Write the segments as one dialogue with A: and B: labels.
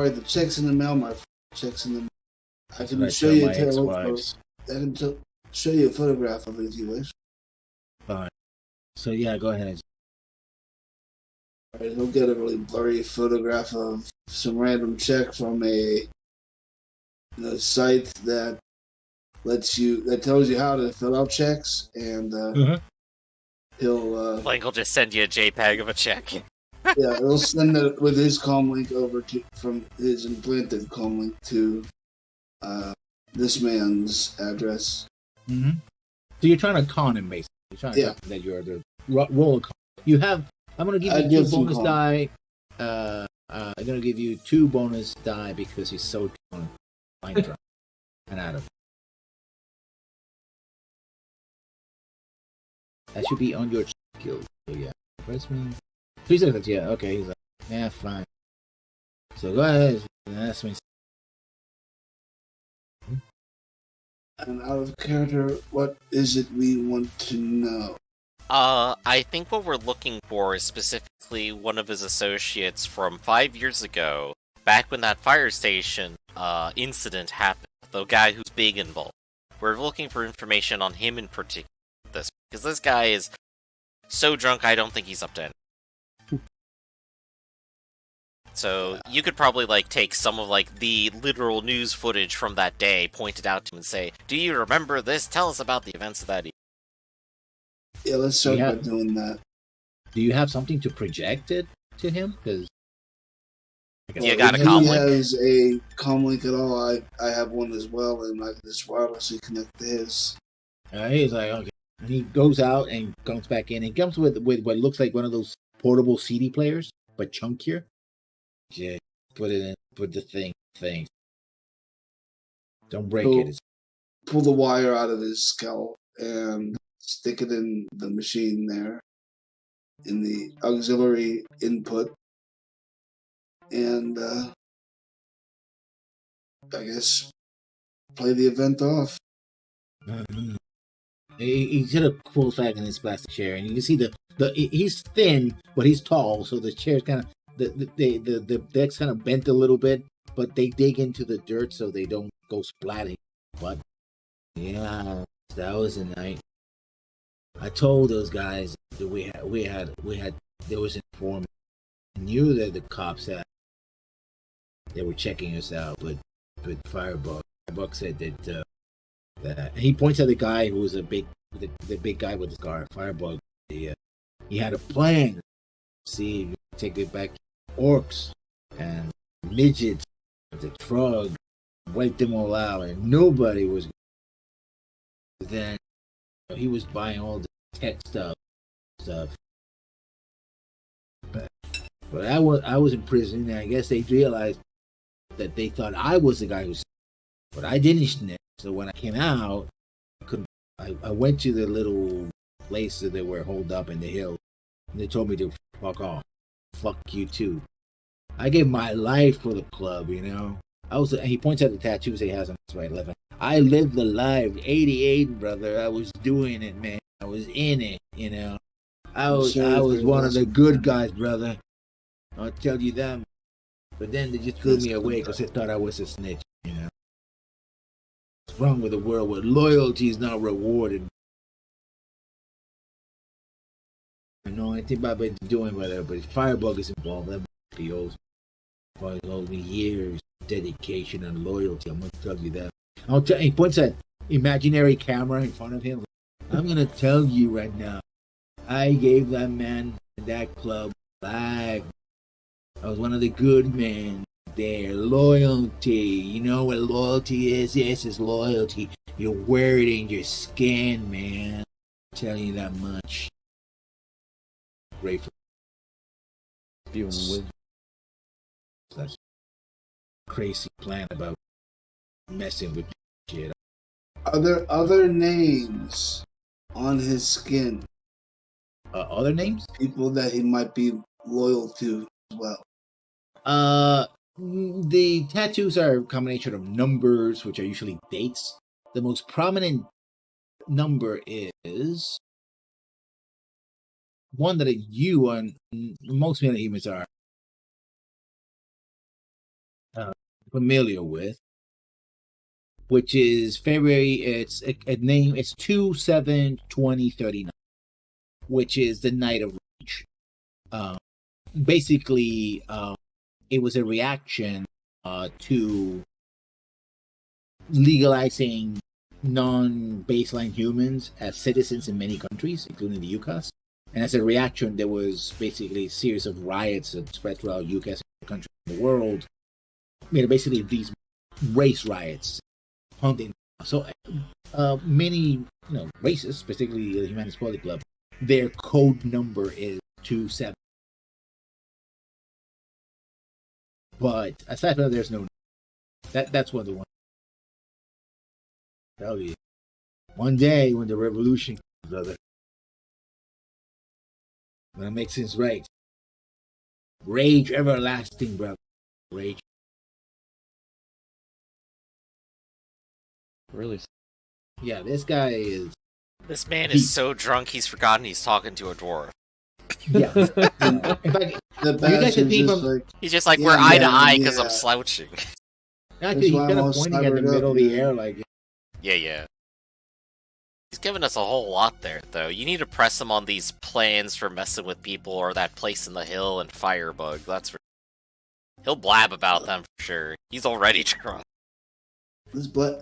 A: right, the check's in the mail, my friend. Check's in the mail. I can show
B: tell
A: you
B: my ex-wives.
A: I can show you a photograph of it if you wish.
B: Fine. So yeah, go ahead.
A: All right, he'll get a really blurry photograph of some random check from a site that tells you how to fill out checks, and he'll
C: Blank will just send you a JPEG of a check.
A: he'll send it with his com link from his implanted com link to this man's address.
B: Mm-hmm. So you're trying to con him, basically. You're trying to tell him that you're the roller con. You have. I'm going to give you 2 bonus die. I'm going to give you 2 bonus die because he's so drunk. Fine drunk. And out of it. That should be on your skill. So yeah. Press me. 3 seconds, yeah. Okay, he's like, yeah, fine. So go ahead. That's me.
A: And out of character, what is it we want to know?
C: I think what we're looking for is specifically one of his associates from 5 years ago, back when that fire station incident happened, the guy who's big involved. We're looking for information on him in particular, because this guy is so drunk I don't think he's up to anything. So you could probably take some of the literal news footage from that day, point it out to him and say, "Do you remember this? Tell us about the events of that evening."
A: Yeah, let's start by doing that.
B: Do you have something to project it to him? Because
C: you got a comm link.
A: He has a comm link at all. I have one as well, and I can just wirelessly connect to his.
B: He's like, okay. And he goes out and comes back in. He comes with what looks like one of those portable CD players, but chunkier. Yeah, put it in. Put the thing. Don't break it.
A: Pull the wire out of his skull and stick it in the machine there, in the auxiliary input, and I guess play the event off.
B: Mm-hmm. He sort of pulls back in his plastic chair, and you can see the he's thin, but he's tall, so the chair's kind of the deck's kind of bent a little bit, but they dig into the dirt so they don't go splatting. But yeah, that was a night. I told those guys that we had there was an informant. I knew that the cops they were checking us out, but Firebug said that he points at the guy who was the big guy with the scar. Firebug, he had a plan. See, take it back. Orcs and midgets, the Trug, wiped them all out, and nobody was. Then he was buying all the tech stuff. But I was in prison, and I guess they realized that they thought I was the guy who. But I didn't snitch. So when I came out, I went to the little place that they were holed up in the hill, and they told me to fuck off. Fuck you too. I gave my life for the club, you know. He points at the tattoos he has on his right left. I lived the life. 88, brother. I was doing it, man. I was in it, you know. I was one of the good guys, brother. I'll tell you that. But then they just threw me away because they thought I was a snitch, you know. What's wrong with a world where loyalty is not rewarded? I know anything about what they're doing, but if Firebug is involved, that be old. All the years, dedication and loyalty. I'm gonna tell you that. He points at imaginary camera in front of him. I'm gonna tell you right now. I gave that man in that club life. I was one of the good men there. Loyalty. You know what loyalty is? Yes, it's loyalty. You wear it in your skin, man. I'm telling you that much. Grateful. That's crazy plan about messing with shit.
A: Are there other names on his skin?
B: Other names?
A: People that he might be loyal to as well.
B: The tattoos are a combination of numbers, which are usually dates. The most prominent number is one that you and most many humans are. familiar with, which is February. It's a name. It's 2/7/2039, which is the Night of Rage. Um, basically, it was a reaction to legalizing non-baseline humans as citizens in many countries, including the UCAS. And as a reaction, there was basically a series of riots that spread throughout UCAS and countries in the world. Basically these race riots, hunting. So many, races, particularly the Humanist Quality Club, their code number is 27. But aside from that, there's no. That's one of the ones. Tell you, one day when the revolution comes, brother, when it makes things right, rage everlasting, brother, rage.
D: Really?
B: Yeah, this guy is.
C: This man is so drunk he's forgotten he's talking to a dwarf.
B: Yeah. In fact,
A: The
B: you guys can
A: bastard's
B: see
A: just
B: from.
A: like,
C: He's just like,
A: Yeah,
C: we're eye to
A: man,
C: eye because
A: yeah.
C: I'm slouching.
B: Actually, he's
A: why I'm
B: kind
A: all
B: of pointing at the
A: cybered
B: middle
A: up,
B: of the
A: man.
B: air, like.
C: Yeah. He's giving us a whole lot there, though. You need to press him on these plans for messing with people or that place in the hill and Firebug. He'll blab about them for sure. He's already drunk.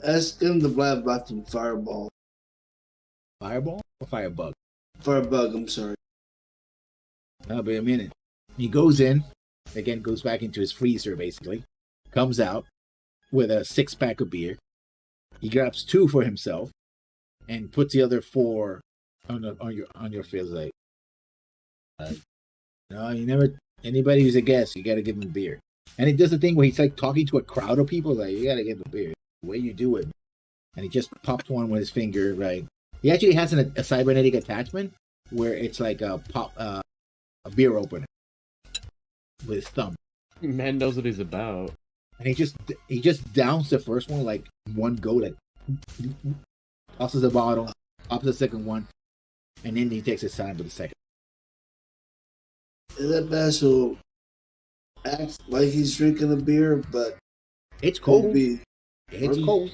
A: ask him to blab about some fireball.
B: Fireball or firebug?
A: Firebug, I'm sorry.
B: That'll be a minute. He goes in, again, goes back into his freezer, basically. Comes out with a 6-pack of beer. He grabs 2 for himself and puts the other 4 on your face. Like, no, you never. Anybody who's a guest, you got to give him beer. And he does the thing where he's like talking to a crowd of people, like, you got to give him beer. The way you do it. And he just popped one with his finger, right? He actually has a cybernetic attachment where it's like a beer opener with his thumb.
D: Man knows what he's about.
B: And he just downs the first one like one go, like tosses the bottle, pops the second one, and then he takes his time for the second.
A: Is that bastard acts like he's drinking a beer, but
B: It's cold.
A: It's
B: cold.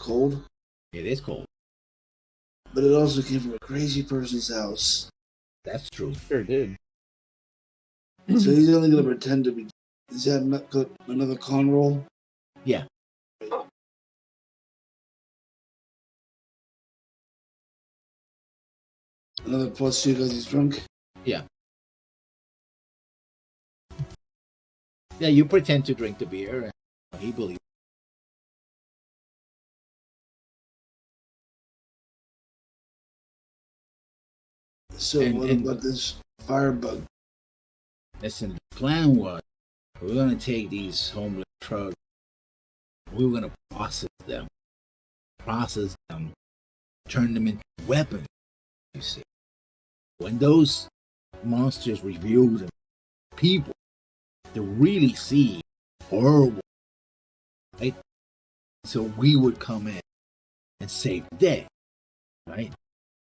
A: Cold?
B: It is cold.
A: But it also came from a crazy person's house.
B: That's true.
D: Sure did.
A: So he's only going to pretend to be. Is that another con roll?
B: Yeah.
A: Another +2 because he's drunk?
B: Yeah. Yeah, you pretend to drink the beer, and he believes.
A: So what about this firebug?
B: Listen, the plan was we're going to take these homeless trucks, we were going to process them, turn them into weapons, you see. When those monsters reveal them, people, they really see horrible, right? So we would come in and save the day, right?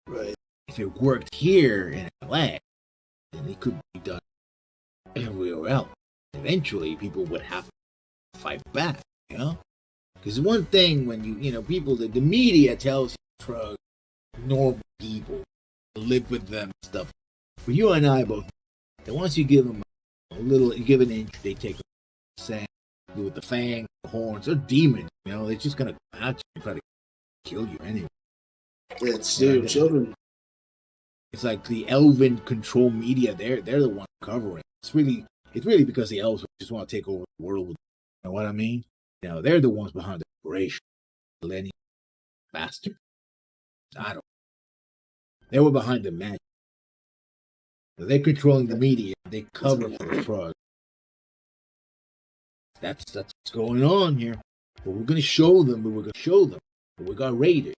A: Right.
B: If it worked here in LA, then it could be done everywhere else. Eventually, people would have to fight back, you know? Because one thing when people, the media tells you drugs, normal people, live with them and stuff. But you and I both know that once you give them a little, you give an inch, they take a sand, with the fangs, the horns, they're demons, they're just going to come at you and try to kill you anyway.
A: It's their children.
B: It's like the elven control media, they're the ones covering. It's really because the elves just want to take over the world. You know what I mean? They're the ones behind the operation. Millennium bastard. I don't. They were behind the magic. They're controlling the media. They cover for the fraud. That's what's going on here. But we're going to show them. But we got raided.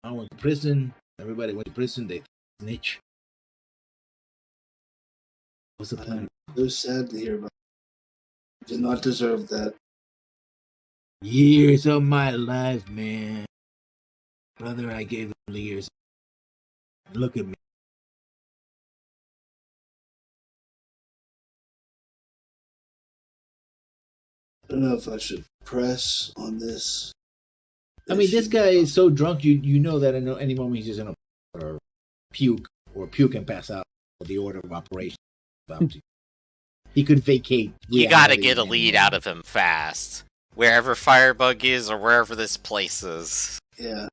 B: I went to prison. Everybody went to prison. They snitch. What's the plan?
A: So sad to hear about. Did not deserve that.
B: Years of my life, man. Brother, I gave them years. Look at me.
A: don't know if I should press on this.
B: I mean, this
A: issue.
B: guy is so drunk, you know that at any moment he's just gonna or puke and pass out. The order of operation. He could vacate.
C: You gotta
B: reality
C: get a
B: at any
C: lead
B: moment.
C: out of him fast. Wherever Firebug is or wherever this place is.
A: Yeah.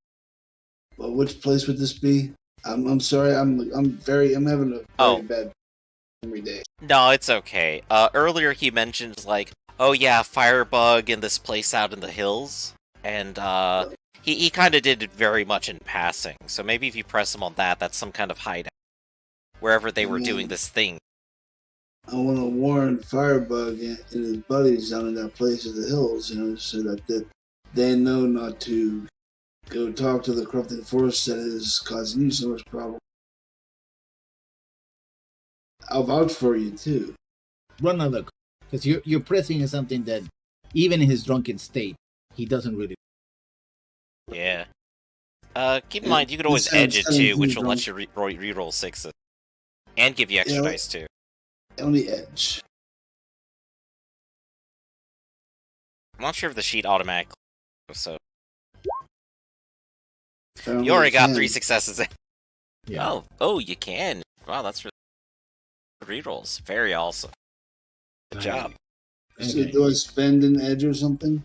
A: Well, which place would this be? I'm sorry. I'm having a very bad every day.
C: No, it's okay. Earlier he mentioned, like, oh yeah, Firebug in this place out in the hills. And, he kind of did it very much in passing. So maybe if you press him on that, that's some kind of hideout. Wherever they were doing this thing.
A: I want to warn Firebug and his buddies down in that place in the hills, so that they know not to go talk to the corrupting force that is causing you so much problem. I'll vouch for you too.
B: Run another, because you're pressing on something that, even in his drunken state, he doesn't really.
C: Yeah. Keep in mind, you could always edge it too, which will let you reroll sixes. And give you extra dice too.
A: On the edge.
C: I'm not sure if the sheet automatically, so.
A: Apparently
C: You already got
A: can.
C: 3 successes.
B: Yeah.
C: Oh, you can. Wow, that's really rerolls. Very awesome. Good job.
A: So do I spend an edge or something?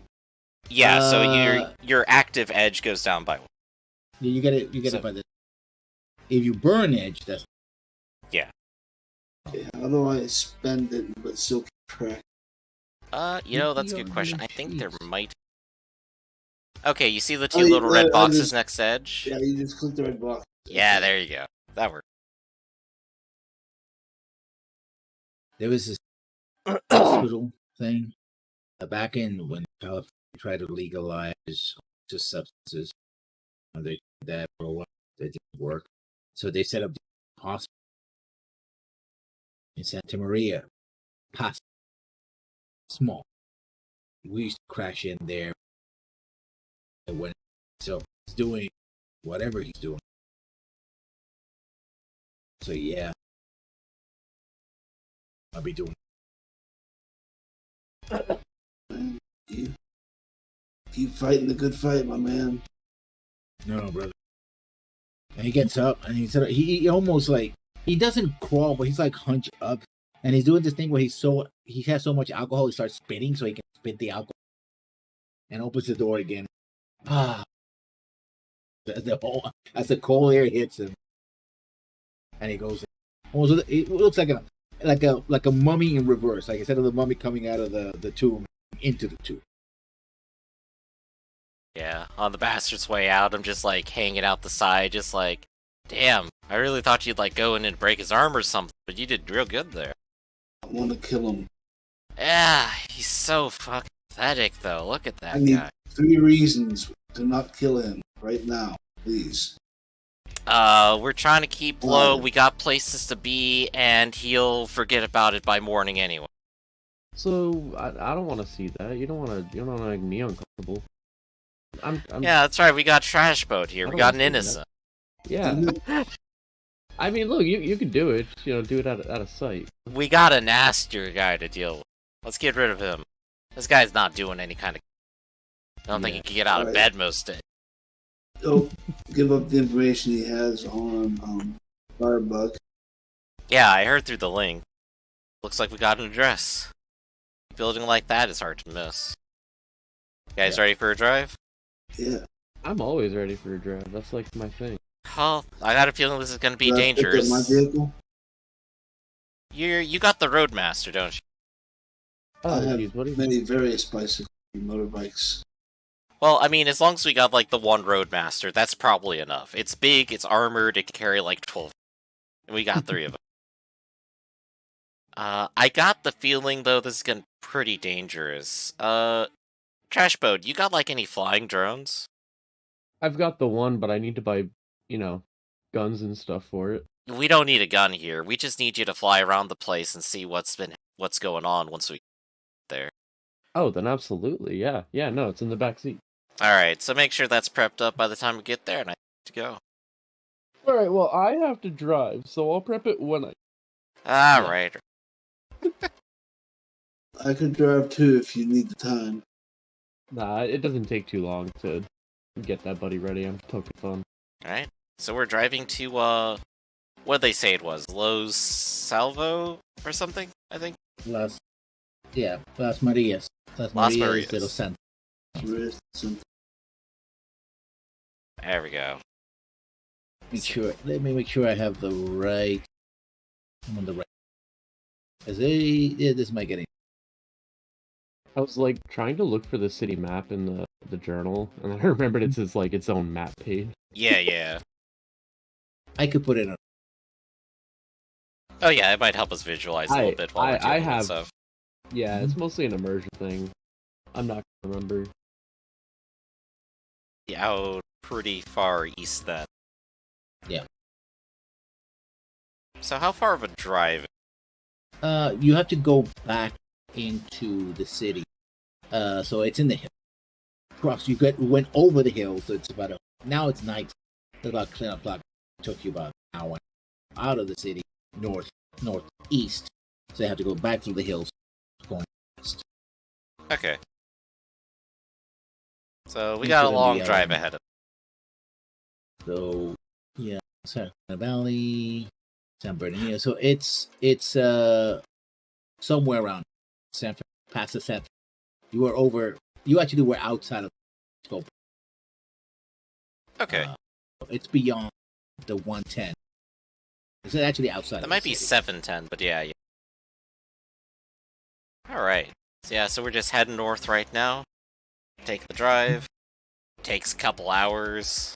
C: Yeah, so your active edge goes down by 1.
B: Yeah, you get it by the. If you burn edge, that's.
C: Yeah.
A: Okay, how do I spend it but still keep track?
C: That's a good question. I think there might. Okay, you see the 2
A: Oh, yeah,
C: little red
A: I
C: boxes
A: just-
C: next edge?
A: Yeah, you just click the red box.
C: Yeah, there you go. That worked.
B: There was this hospital thing back in when California tried to legalize just substances. They did that for a while. That didn't work. So they set up the hospital in Santa Maria. Pasta. Small. We used to crash in there. And when so he's doing whatever he's doing. So yeah. I'll be doing.
A: You keep fighting the good fight, my man.
B: No, brother. And he gets up and he almost like he doesn't crawl, but he's like hunched up, and he's doing this thing where he has so much alcohol he starts spitting, so he can spit the alcohol, and opens the door again. Ah, as the cold air hits him, and he goes. Also, it looks like a mummy in reverse. Like instead of the mummy coming out of the tomb into the tomb.
C: Yeah, on the bastard's way out, I'm just like hanging out the side, just like, damn, I really thought you'd like go in and break his arm or something, but you did real good there.
A: I want to kill him.
C: Yeah, he's so fucking pathetic though. Look at that
A: I need
C: guy.
A: 3 reasons to not kill him right now, please.
C: We're trying to keep low, we got places to be, and he'll forget about it by morning anyway.
D: So I don't want to see that. You don't want to make me uncomfortable.
C: Yeah, that's right. We got Trash Boat here.
D: I
C: We
D: don't
C: got an
D: wanna see
C: innocent.
D: Yeah. I mean, look, you could do it. Do it out of sight.
C: We got a nastier guy to deal with. Let's get rid of him. This guy's not doing any kind of. I don't think he can get out of bed most days.
A: Don't give up the information he has on Firebug.
C: Yeah, I heard through the link. Looks like we got an address. A building like that is hard to miss. You guys ready for a drive?
A: Yeah.
D: I'm always ready for a drive. That's like my thing.
C: Oh, I got a feeling this is going to be
A: Did I pick up
C: dangerous.
A: my vehicle?
C: You got the Roadmaster, don't you?
D: Oh,
A: I have
D: geez, what do you
A: many various bicycles and motorbikes.
C: Well, I mean, as long as we got like the one Roadmaster, that's probably enough. It's big, it's armored, it can carry like 12. And we got 3 of them. I got the feeling though this is gonna be pretty dangerous. Trash Boat, you got like any flying drones?
D: I've got the one, but I need to buy, guns and stuff for it.
C: We don't need a gun here. We just need you to fly around the place and see what's going on once we get there.
D: Oh, then absolutely, yeah. Yeah, no, it's in the back seat.
C: Alright, so make sure that's prepped up by the time we get there and I have to go.
D: Alright, well, I have to drive, so I'll prep it when I...
C: Alright.
A: I could drive too if you need the time.
D: Nah, it doesn't take too long to get that buddy ready. I'm poking fun.
C: Alright. So we're driving to, what did they say it was? Los Salvo or something, I think?
B: Las Marias. Las
C: Las
B: Marias de
C: Marias.
B: los Santos.
C: There we go.
B: Let me make sure I have the right. I'm on the right. This might get it.
D: I was like trying to look for the city map in the journal, and I remembered it's its own map page.
C: Yeah.
B: I could put it on.
C: Oh yeah, it might help us visualize a little bit while we're doing that stuff.
D: Yeah, it's mostly an immersion thing. I'm not gonna remember.
C: Out pretty far east then.
B: Yeah.
C: So how far of a drive?
B: You have to go back into the city. So it's in the hill. Went over the hill, so it's about now it's night. It's about 10 o'clock. It took you about an hour out of the city, northeast. So you have to go back through the hills, going east.
C: Okay. So we got a long drive ahead of us.
B: So yeah, Santa Valley, San Bernardino. So it's somewhere around past the San. You actually were outside of the scope.
C: Okay.
B: It's beyond the 110. It's actually outside.
C: That might be 710, but yeah. All right. So we're just heading north right now. Take the drive. Takes a couple hours.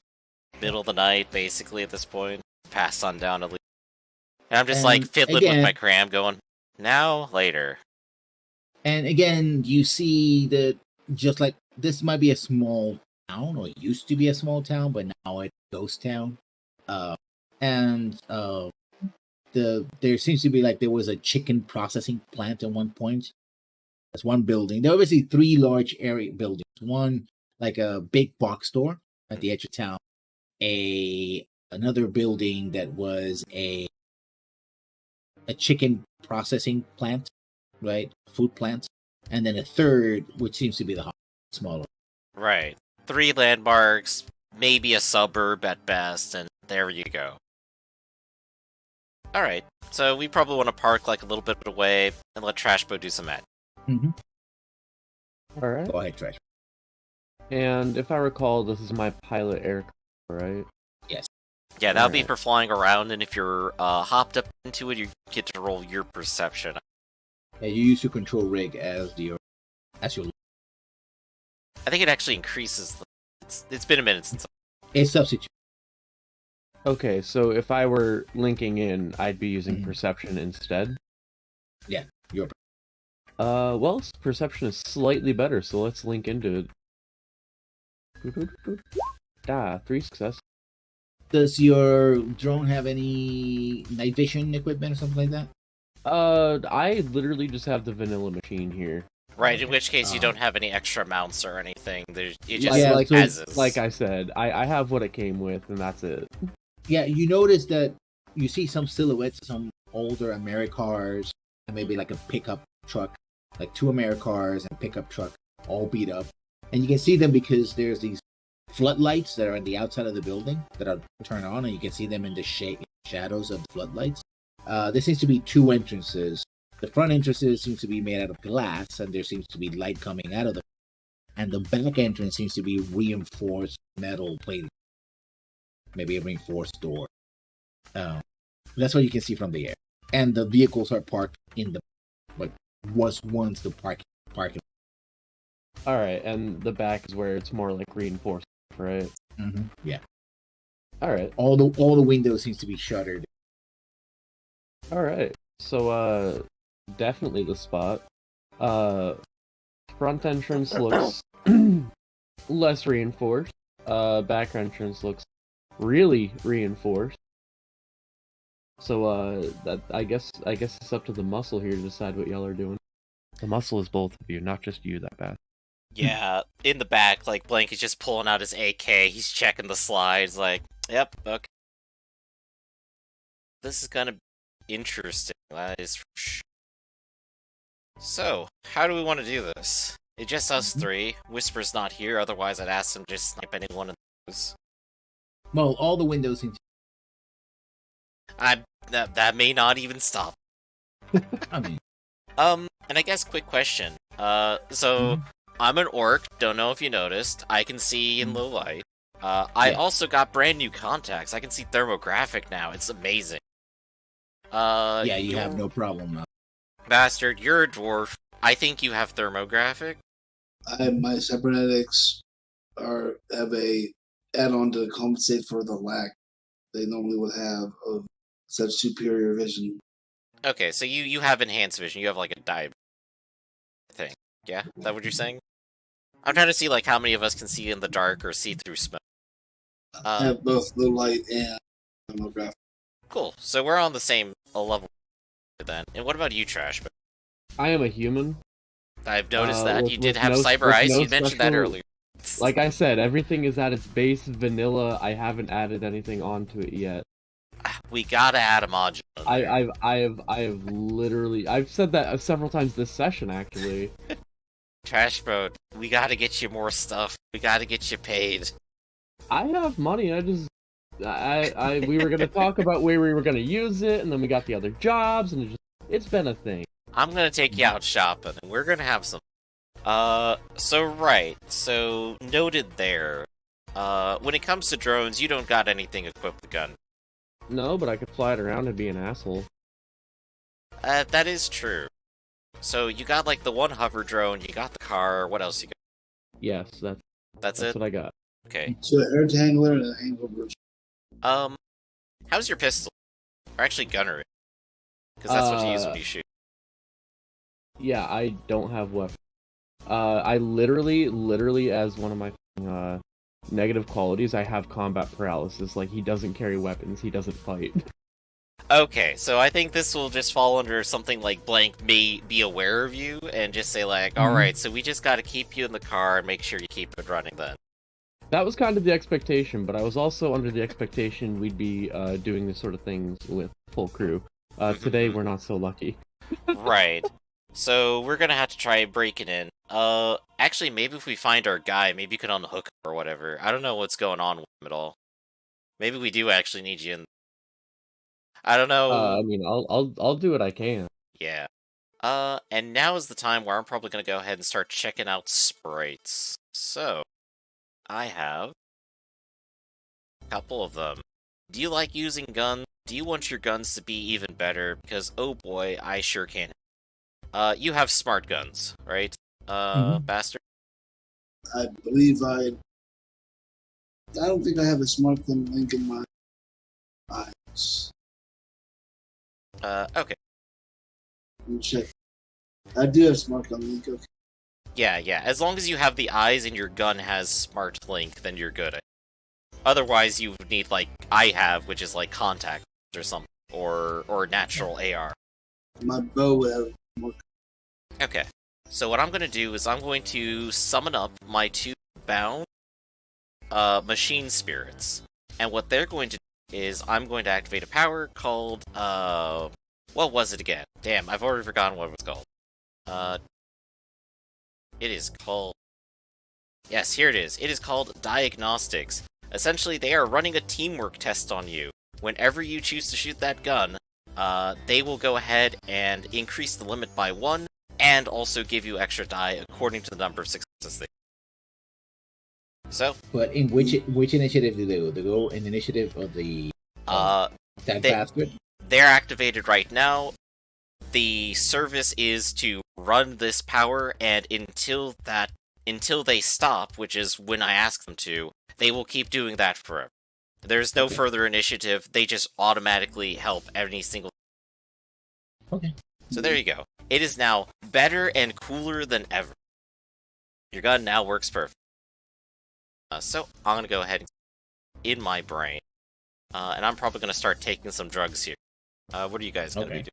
C: Middle of the night, basically, at this point. Past sundown, at least. And I'm just fiddling with my cram, going, now, later.
B: And again, you see that just like this might be a small town, or it used to be a small town, but now it's a ghost town. There seems to be there was a chicken processing plant at one point. That's one building. There are obviously 3 large area buildings. One like a big box store at the edge of town. Another building that was a chicken processing plant, right? Food plant. And then a third, which seems to be the smaller.
C: Right. 3 landmarks, maybe a suburb at best, and there you go. Alright, so we probably want to park a little bit away and let Trashbo do some magic.
B: Mm-hmm.
D: Alright.
B: Go ahead, Trash.
D: And if I recall, this is my pilot aircraft, right?
B: Yes.
C: Yeah, that'll be for flying around, and if you're hopped up into it, you get to roll your perception.
B: Yeah, you use your control rig as your.
C: I think it actually increases. It's been a minute since.
B: It's substitute.
D: Okay, so if I were linking in, I'd be using perception instead.
B: Yeah, your.
D: Well, perception is slightly better, so let's link into it. 3 success.
B: Does your drone have any night vision equipment or something like that?
D: I literally just have the vanilla machine here.
C: Right, in which case you don't have any extra mounts or anything. It just as is.
D: Like I said, I have what it came with, and that's it.
B: Yeah, you notice that you see some silhouettes, some older Americars, and maybe a pickup truck, 2 Americars and pickup truck, all beat up. And you can see them because there's these floodlights that are on the outside of the building that are turned on, and you can see them in the shadows of the floodlights. There seems to be 2 entrances. The front entrances seems to be made out of glass, and there seems to be light coming out of them. And the back entrance seems to be reinforced metal plating. Maybe a reinforced door. That's what you can see from the air. And the vehicles are parked in was once the parking.
D: All right, and the back is where it's more reinforced, right?
B: Mm-hmm. Yeah.
D: All right.
B: All the windows seems to be shuttered.
D: All right. So definitely the spot. Front entrance looks less reinforced. Back entrance looks really reinforced. So that I guess it's up to the muscle here to decide what y'all are doing. The muscle is both of you, not just you, that bad.
C: Yeah, in the back, Blank is just pulling out his AK. He's checking the slides. Yep, okay. This is gonna be interesting. That is for sure. So, how do we want to do this? It's just us three. Whisper's not here, otherwise I'd ask him to just snipe any one of those.
B: Well, all the windows seem
C: That may not even stop.
B: I mean,
C: And I guess quick question. So I'm an orc. Don't know if you noticed. I can see in low light. I
B: Yeah.
C: also got brand new contacts. I can see thermographic now. It's amazing.
B: yeah, you have no problem.
C: Bastard, you're a dwarf. I think you have thermographic.
A: My cybernetics have a add-on to compensate for the lack they normally would have of such superior vision.
C: Okay, so you have enhanced vision. You have like a dive thing. Yeah, is that what you're saying? I'm trying to see like how many of us can see in the dark or see through smoke.
A: I have both low light and thermographic.
C: Cool. So we're on the same level then. And what about you, Trash?
D: I am a human.
C: I've noticed that you did
D: with
C: have
D: no-
C: cyber
D: with
C: eyes.
D: no
C: You mentioned that
D: special-
C: earlier.
D: Like I said, everything is at its base vanilla. I haven't added anything onto it yet.
C: We gotta add a module.
D: I have literally, I've said that several times this session actually.
C: Trash boat. We gotta get you more stuff. We gotta get you paid.
D: I have money. We were gonna talk about where we were gonna use it, and then we got the other jobs, and it's been a thing.
C: I'm gonna take you out shopping, and we're gonna have some. So noted there. When it comes to drones, you don't got anything equipped with gun.
D: No, but I could fly it around and be an asshole.
C: That is true. So you got like the one hover drone, you got the car. What else you got?
D: Yes,
C: That's
D: that's
C: it.
D: what I got.
C: Okay.
A: So an air tangler and a hangover.
C: How's your pistol? Or actually gunnery? Because that's what you use when you shoot.
D: Yeah, I don't have weapons. I literally, as one of my negative qualities, I have combat paralysis. Like, he doesn't carry weapons, he doesn't fight.
C: Okay, so I think this will just fall under something like blank may be aware of you, and just say like, alright, so we just gotta keep you in the car and make sure you keep it running then.
D: That was kind of the expectation, but I was also under the expectation we'd be doing this sort of things with full crew. Today, we're not so lucky.
C: Right. So we're gonna have to try breaking in. Actually, maybe if we find our guy, maybe you can unhook him or whatever. I don't know what's going on with him at all. Maybe we do actually need you in. I don't know.
D: I mean, I'll do what I can.
C: Yeah. And now is the time where I'm probably gonna go ahead and start checking out sprites. So, I have a couple of them. Do you like using guns? Do you want your guns to be even better? Because, oh boy, I sure can. You have smart guns, right? Bastard?
A: I believe I don't think I have a smart gun link in my eyes.
C: Okay.
A: Let me check. I do have smart gun link. Okay.
C: Yeah. As long as you have the eyes and your gun has smart link, then you're good. Otherwise, you would need, like, I have, which is, like, contact or something. Or natural AR.
A: My bow would have more.
C: Okay. So what I'm going to do is I'm going to summon up my two bound machine spirits. And what they're going to do is I'm going to activate a power called, what was it again? Damn, I've already forgotten what it was called. It is called... Yes, here it is. It is called Diagnostics. Essentially, they are running a teamwork test on you. Whenever you choose to shoot that gun, they will go ahead and increase the limit by 1, and also give you extra die according to the number of successes they. So.
B: But in which initiative do they go? They go in initiative of the that bastard?
C: They're activated right now. The service is to run this power, and until they stop, which is when I ask them to, they will keep doing that forever. There's no further initiative. They just automatically help any single.
B: Okay.
C: So there you go. It is now better and cooler than ever. Your gun now works perfect. So I'm gonna go ahead in my brain, and I'm probably gonna start taking some drugs here. What are you guys gonna be doing?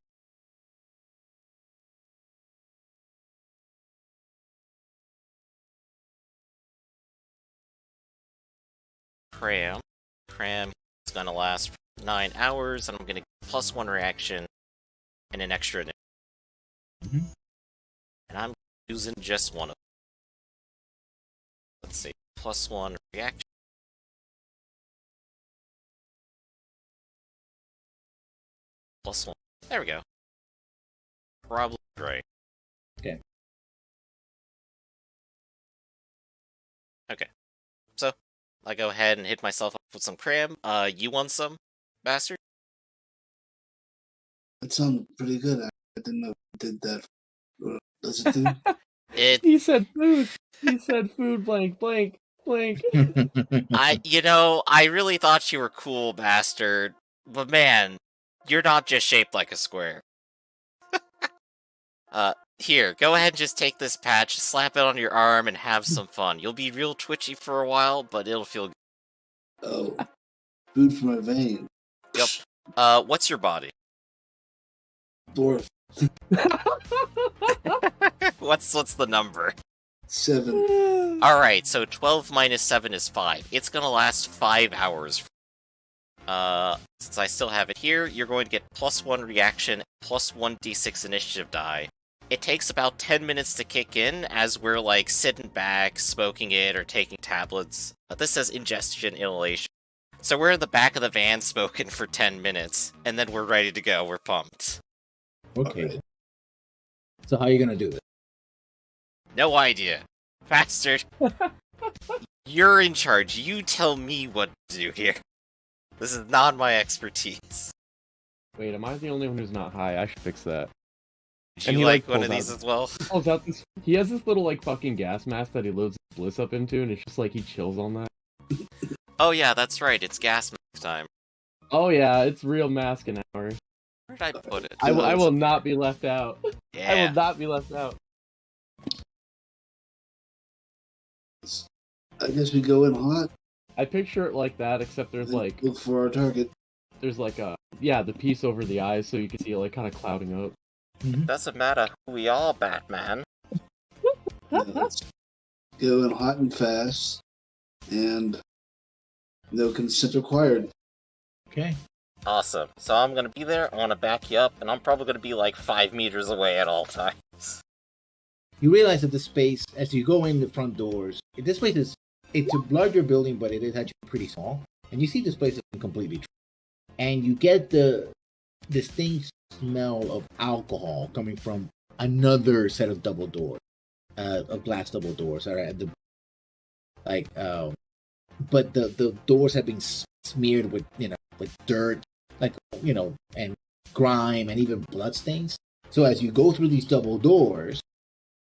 C: Cram is gonna last for 9 hours, and I'm gonna get +1 reaction and an extra. using just one of them. Let's see. +1 reaction. +1. There we go. Probably right.
B: Okay.
C: Okay. So, I go ahead and hit myself up with some cram. You want some, bastard?
A: That sounds pretty good. I didn't know it did that. What does it do?
D: He said food. He said food. Blank. Blank. Blank.
C: I really thought you were cool, bastard. But man, you're not just shaped like a square. Here, go ahead and just take this patch, slap it on your arm, and have some fun. You'll be real twitchy for a while, but it'll feel good.
A: Oh, food for my vein.
C: Yep. What's your body?
A: Dwarf.
C: What's the number?
A: 7.
C: Alright, so 12 minus 7 is 5. It's gonna last 5 hours. Since I still have it here, you're going to get +1 reaction, +1 d6 initiative die. It takes about 10 minutes to kick in as we're like sitting back, smoking it, or taking tablets. This says ingestion, inhalation. So we're in the back of the van smoking for 10 minutes, and then we're ready to go. We're pumped.
B: Okay.
A: Alright.
B: So how are you gonna do this?
C: No idea. Bastard. You're in charge. You tell me what to do here. This is not my expertise.
D: Wait, am I the only one who's not high? I should fix that.
C: Did
D: And
C: you
D: he,
C: like
D: like,
C: one
D: pulls
C: of these
D: out-
C: as well?
D: Pulls out this. He has this little like fucking gas mask that he loads bliss up into, and it's just like he chills on that.
C: Oh yeah, that's right. It's gas mask time.
D: Oh yeah, it's real mask an hour.
C: Where did I put it?
D: I will not be left out. I
C: Yeah.
D: will not be left out.
A: I guess we go in hot.
D: I picture it like that, except there's
A: and
D: like
A: look for our target.
D: the piece over the eyes, so you can see it like kind of clouding up.
C: Doesn't matter who we are, Batman.
A: Let's go in hot and fast, and no consent required.
B: Okay.
C: Awesome. So I'm gonna be there, I'm gonna back you up, and I'm probably gonna be like 5 meters away at all times.
B: You realize that the space, as you go in the front doors, this place it's a larger building, but it is actually pretty small. And you see this place is completely, and you get the distinct smell of alcohol coming from another set of double doors, of glass double doors. All right, but the doors have been smeared with with dirt, and grime and even blood stains. So as you go through these double doors,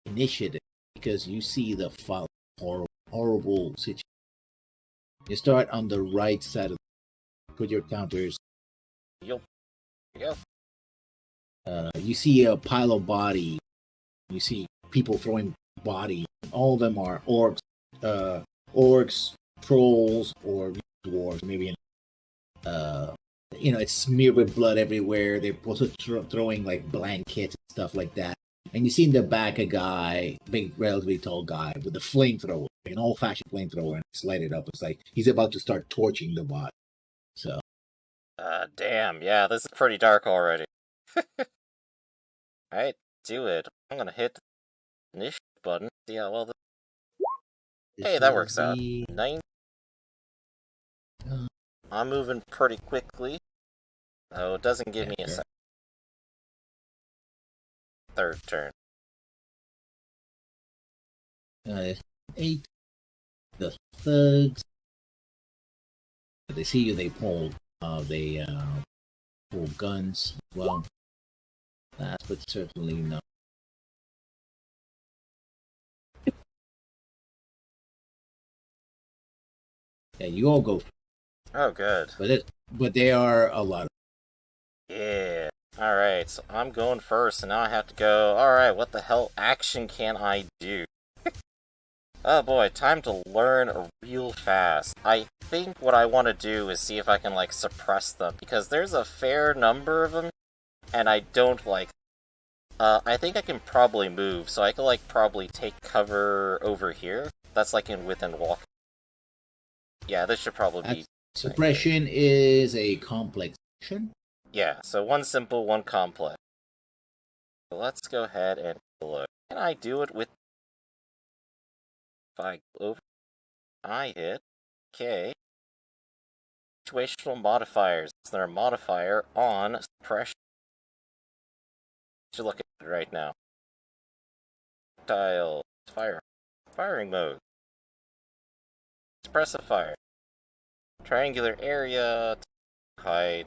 B: initiative, because you see the horrible situation. You start on the right side of put your counters.
C: Yup. Yep.
B: You see a pile of body. You see people throwing body. All of them are orcs, trolls, or dwarves. Maybe it's smeared with blood everywhere. They're also throwing like blankets and stuff like that. And you see in the back a guy, big, relatively tall guy, with a flamethrower, an old-fashioned flamethrower, and it's lighted up. It's like he's about to start torching the body. So.
C: Damn, yeah, this is pretty dark already. Alright, do it. I'm gonna hit the initiative button. See how well this... Hey, that works out. 9. I'm moving pretty quickly. Oh, it doesn't give me a second. Third turn.
B: 8. The thugs. They see you. They pull. They pull guns. Well, that's but certainly not. Yeah, you all go.
C: Oh, good.
B: But they are a lot.
C: Yeah. Alright, so I'm going first, and now I have to go, alright, what the hell action can I do? Oh boy, time to learn real fast. I think what I want to do is see if I can, suppress them, because there's a fair number of them, and I don't like them. I think I can probably move, so I could, probably take cover over here. That's, within walk. Yeah, this should probably be...
B: Suppression is a complex action.
C: Yeah, so one simple, one complex. So let's go ahead and look. Can I do it with... If I go over... I hit... Okay. Situational modifiers. Is there a modifier on suppression? Should look at it right now. Tile. Fire. Firing mode. Suppressive fire. Triangular area. Height.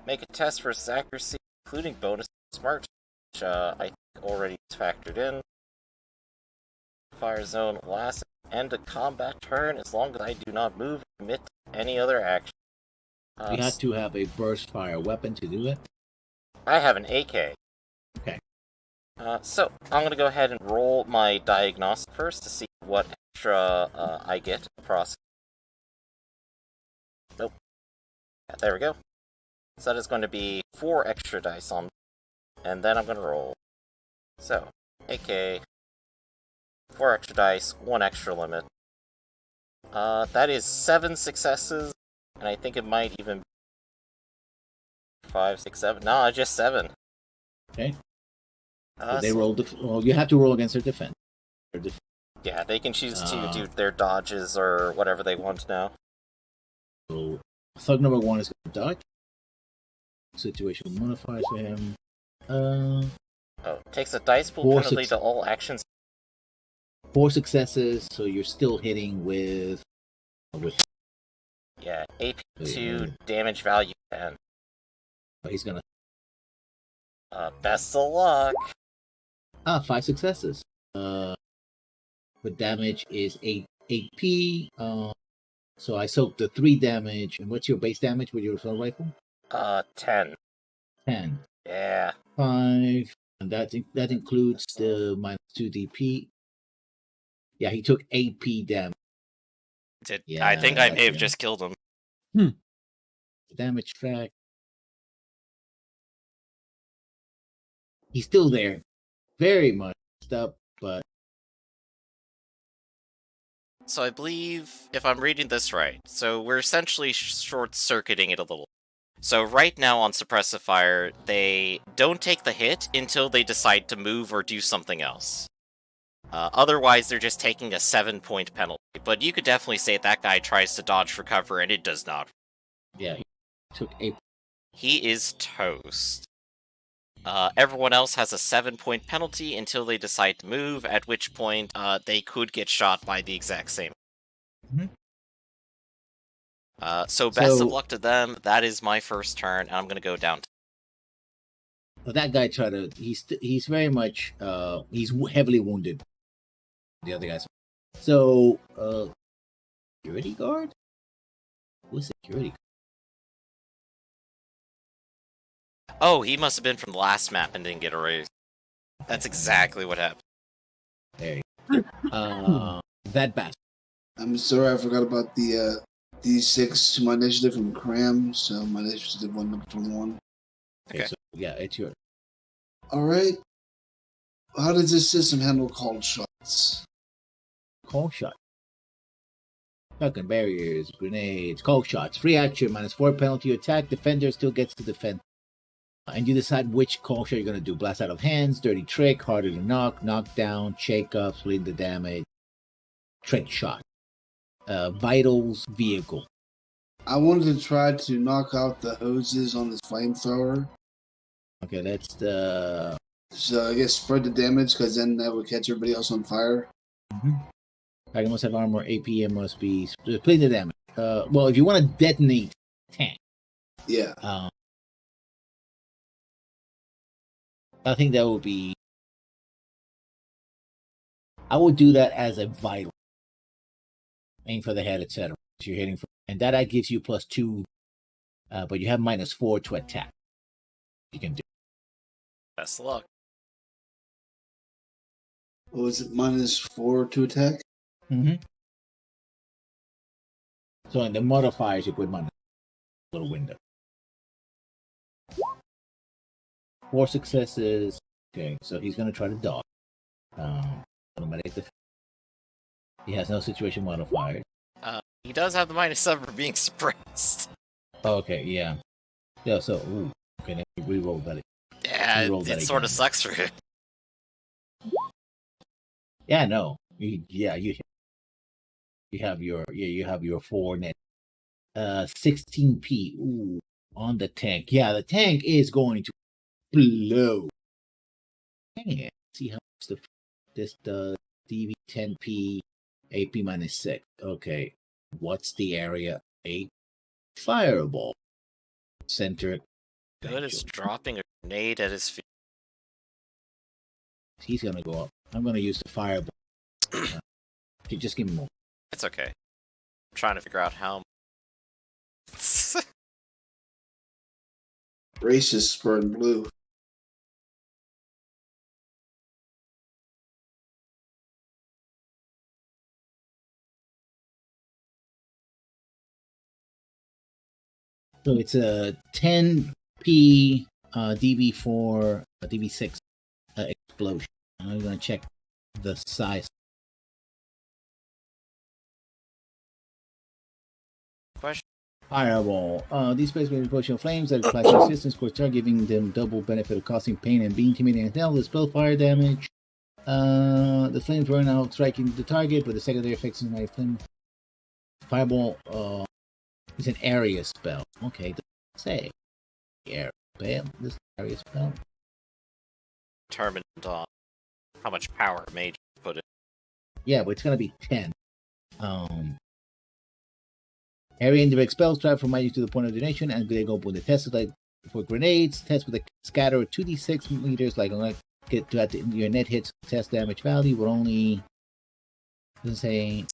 C: Make a test versus accuracy, including bonus smart, which I think already is factored in. Fire zone lasts end a combat turn as long as I do not move or commit to any other action.
B: You have to have a burst fire weapon to do it.
C: I have an AK.
B: Okay.
C: So I'm gonna go ahead and roll my diagnostic first to see what extra I get in the process. Nope. Yeah, there we go. So that is going to be 4 extra dice on, and then I'm going to roll. So, AK, 4 extra dice, 1 extra limit. That is 7 successes, and I think it might even be 5, 6, 7. No, just 7.
B: Okay. So they rolled. Well, you have to roll against their defense.
C: Yeah, they can choose to do their dodges or whatever they want now.
B: So, thug number 1 is going to dodge. Situational modifiers for him.
C: Takes a dice pool penalty to all actions.
B: 4 successes, so you're still hitting with.
C: Yeah, AP2, damage value 10.
B: He's gonna.
C: Best of luck.
B: 5 successes. The damage is 8p. So I soaked the 3 damage. And what's your base damage with your assault rifle?
C: 10.
B: 10.
C: Yeah.
B: 5. And that includes the minus 2 DP. Yeah, he took 8p damage.
C: Yeah, I think I may have just killed him.
B: Damage fact. He's still there. Very much up, but.
C: So I believe, if I'm reading this right, so we're essentially short-circuiting it a little. So right now on Suppressive Fire, they don't take the hit until they decide to move or do something else. Otherwise, they're just taking a 7-point penalty. But you could definitely say that guy tries to dodge for cover, and it does not.
B: Yeah, he took 8.
C: He is toast. Everyone else has a 7-point penalty until they decide to move, at which point they could get shot by the exact same.
B: Mm-hmm.
C: So best of luck to them. That is my first turn, and I'm going to go down.
B: Well, that guy tried to. He's very much. He's heavily wounded. The other guys. So, security guard. Who's security guard?
C: Oh, he must have been from the last map and didn't get erased. That's exactly what happened.
B: There you go. That bastard.
A: I'm sorry, I forgot about the D6 to my initiative from Cram, so my initiative went up 21.
B: Okay, so, yeah, it's yours.
A: Alright. How does this system handle called shots?
B: Call shot. Fucking barriers, grenades, call shots. Free action, minus 4 penalty attack. Defender still gets to defend. And you decide which call shot you're going to do. Blast out of hands, dirty trick, harder to knock, knockdown, shake up, split the damage, trick shot. Vitals, vehicle.
A: I wanted to try to knock out the hoses on this flamethrower.
B: Okay, that's the...
A: So I guess spread the damage, because then that would catch everybody else on fire.
B: Mm-hmm. I must have armor, APM must be... Split the damage. Well, if you want to detonate tank.
A: Yeah.
B: I think that would be... I would do that as a vital. Aim for the head, etc. So you're hitting for... And that gives you +2, but you have -4 to attack. You can do.
C: Best of luck.
A: What was it, -4 to attack?
B: Mm-hmm. So in the modifiers, you put minus little window. 4 successes. Okay, so he's going to try to dodge. Automatic defense. He has no situation modifier.
C: He does have the -7 for being suppressed.
B: Okay, yeah. Yeah, so, okay, then we rolled that.
C: Yeah, it sort of sucks for him.
B: Yeah, no. You have your 4 net. 16p. Ooh, on the tank. Yeah, the tank is going to blow. Yeah. See how much this does. DV 10p, AP minus 6. Okay. What's the area? A fireball. Center.
C: Good is dropping a grenade at his feet.
B: He's gonna go up. I'm gonna use the fireball. Just give me more.
C: It's okay. I'm trying to figure out how.
A: Racists burn blue.
B: So it's a 10p DB4 DB6 explosion. I'm gonna check the size.
C: Question.
B: Fireball. These space explosion flames that apply to resistance for target, giving them double benefit of causing pain and being intimidating and hell. Spell fire damage. The flames burn out, striking the target, but the secondary effects in my flame. Fireball is an area spell. Okay, say area spell. This area spell.
C: Determined on how much power mage put in.
B: Yeah, but it's gonna be 10. Area indirect spells travel from magic to the point of detonation, and they go with the test like for grenades. Test with a scatter 2d6 meters. Like get to at your net hits test damage value will only doesn't say.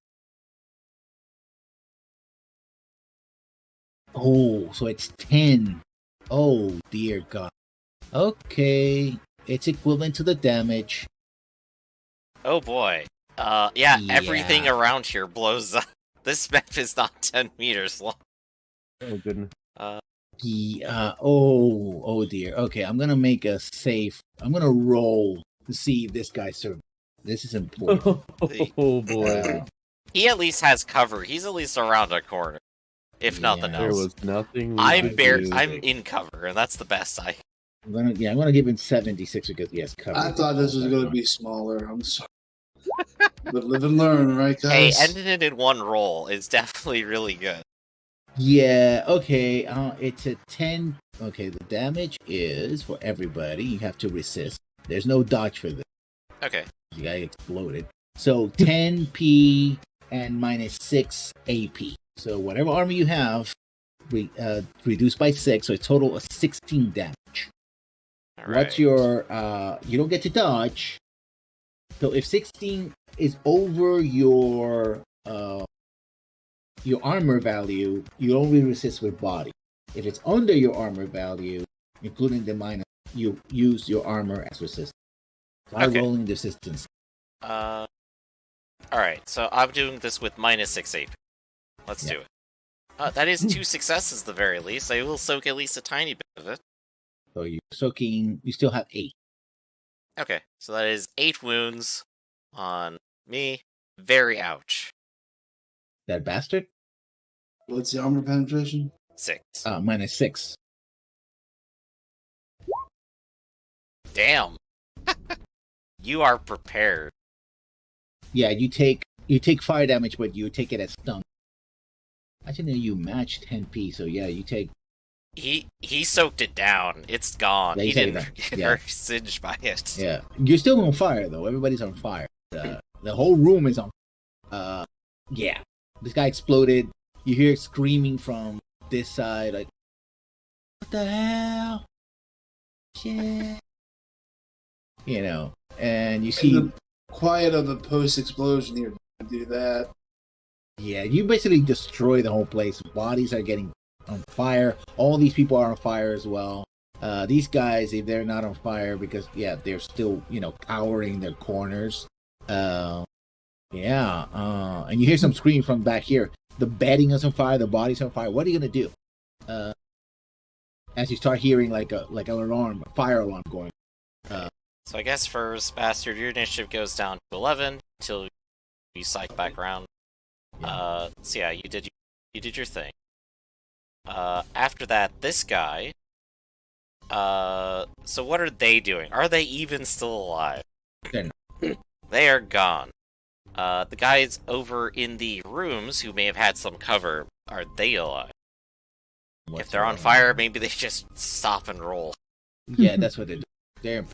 B: Oh, so it's 10. Oh dear God. Okay, it's equivalent to the damage.
C: Oh boy. Yeah, everything around here blows up. This map is not 10 meters long.
D: Oh goodness.
B: Oh dear. Okay, I'm gonna make a safe. I'm gonna roll to see if this guy survives. This is important.
D: Oh boy.
C: He at least has cover. He's at least around a corner. If nothing
D: There
C: else.
D: was nothing.
C: I'm in cover, and that's the best I.
B: I'm gonna give him 76 because he has cover.
A: I thought this was going to be smaller. I'm sorry. But live and learn, right, guys?
C: Hey, ending it in one roll is definitely really good.
B: Yeah, okay. It's a 10. Okay, the damage is for everybody. You have to resist. There's no dodge for this.
C: Okay.
B: You got exploded. So 10p and minus 6 AP. So whatever armor you have, reduced by 6, so a total of 16 damage.
C: All right.
B: What's your you don't get to dodge. So if 16 is over your armor value, you only resist with body. If it's under your armor value, including the minus, you use your armor as resistance. So I'm rolling resistance.
C: Alright, so I'm doing this with minus 6 AP. Let's do it. That is 2 successes at the very least. I will soak at least a tiny bit of it.
B: So you're soaking, you still have 8.
C: Okay, so that is 8 wounds on me. Very ouch.
B: That bastard?
A: What's the armor penetration?
C: 6.
B: Minus 6.
C: Damn. You are prepared.
B: Yeah, you take fire damage, but you take it as stun. Actually, you match 10p, so yeah, you take.
C: He soaked it down. It's gone.
B: Yeah,
C: he didn't get singed by it.
B: Yeah, you're still on fire though. Everybody's on fire. The whole room is on. Yeah, this guy exploded. You hear screaming from this side, like, "What the hell? Shit!" You know, and you see
A: the quiet of the post-explosion here. Do that.
B: Yeah, you basically destroy the whole place. Bodies are getting on fire. All these people are on fire as well. These guys, if they're not on fire, because they're still cowering in their corners. And you hear some screaming from back here. The bedding is on fire. The body's on fire. What are you gonna do? As you start hearing like an alarm, a fire alarm going.
C: So I guess first, Bastard, your initiative goes down to 11 until you cycle back around. So yeah, you did your thing. After that, this guy. So what are they doing? Are they even still alive?
B: They're not.
C: they are gone. The guys over in the rooms who may have had some cover, are they alive? If they're on fire, maybe they just stop and roll.
B: Yeah, that's what they do. They're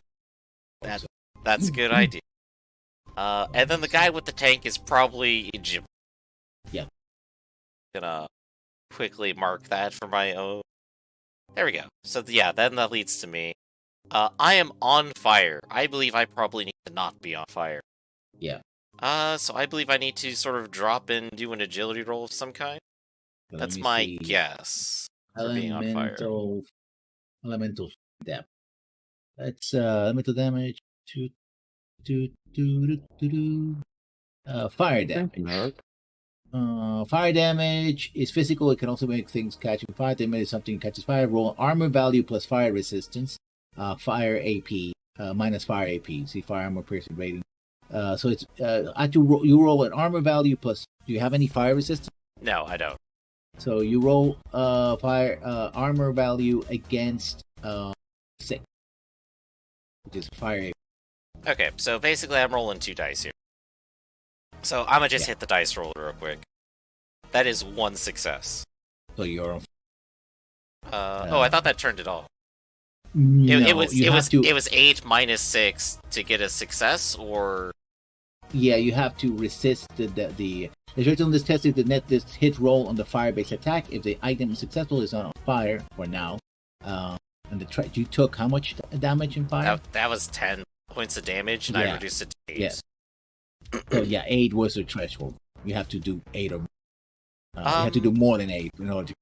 C: That's a good idea. And then the guy with the tank is probably Egypt.
B: Yeah.
C: Gonna quickly mark that for my own. There we go. So yeah, then that leads to me. I am on fire. I believe I probably need to not be on fire.
B: Yeah.
C: So I believe I need to sort of drop and do an agility roll of some kind.
B: So
C: That's my guess for being on fire.
B: Elemental damage. That's elemental damage. Fire damage. Fire damage is physical. It can also make things catching fire. Damage is something catches fire. Roll armor value plus fire resistance. Fire AP minus fire AP. See fire armor piercing rating. So it's you roll an armor value plus. Do you have any fire resistance?
C: No, I don't.
B: So you roll fire armor value against 6, which is fire AP.
C: Okay, so basically I'm rolling 2 dice here. So I'm gonna just hit the dice roll real quick. That is 1 success.
B: So you're on.
C: Oh, I thought that turned it off.
B: No,
C: it was 8 minus 6 to get a success, or
B: yeah, you have to resist the result on this test is to net this hit roll on the fire-based attack. If the item is successful, it's not on fire for now. And you took how much damage in fire?
C: That was 10 points of damage, and I reduced it to 8.
B: Yeah. So yeah, 8 was the threshold. You have to do 8 or more. You have to do more than 8 in order to.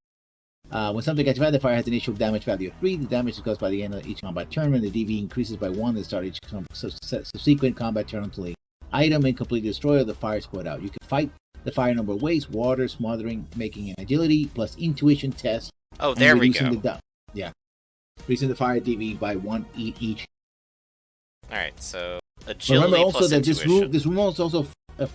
B: When something gets fire, the fire has an initial damage value of 3. The damage is caused by the end of each combat turn. When the DV increases by 1 at the start of each subsequent combat turn until the item is completely destroyed or the fire is put out. You can fight the fire a number of ways: water, smothering, making an agility plus intuition test.
C: Oh, there we go.
B: Reducing the fire DV by 1 each.
C: All right, so agility.
B: Remember also
C: plus
B: that
C: intuition.
B: this room is also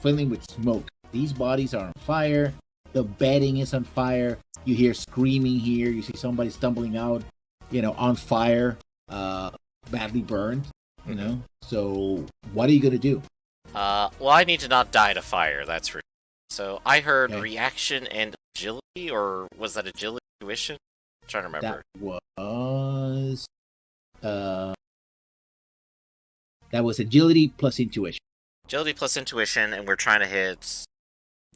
B: filling with smoke. These bodies are on fire. The bedding is on fire. You hear screaming here. You see somebody stumbling out, on fire, badly burned. So what are you gonna do?
C: Well, I need to not die to fire. That's for sure. So I heard reaction and agility, or was that agility intuition? I'm trying to remember.
B: That was agility plus intuition.
C: Agility plus intuition, and we're trying to hit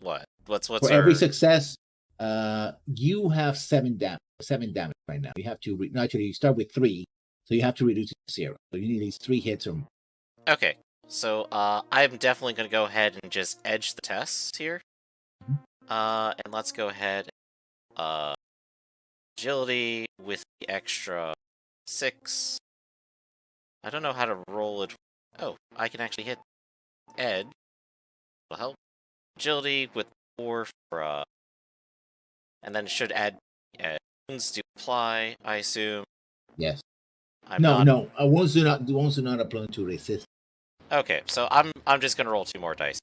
C: what? What's
B: for every success? You have 7 damage. 7 damage right now. You have to actually you start with 3, so you have to reduce it to 0. So you need these 3 hits or more.
C: Okay, so I'm definitely going to go ahead and just edge the test here. And let's go ahead. Agility with the extra 6. I don't know how to roll it. Oh, I can actually hit edge. Will help. Agility with 4 for and then it should add wounds to apply, I assume.
B: Yes. No. Wounds do not apply to resist.
C: Okay, so I'm just gonna roll 2 more dice.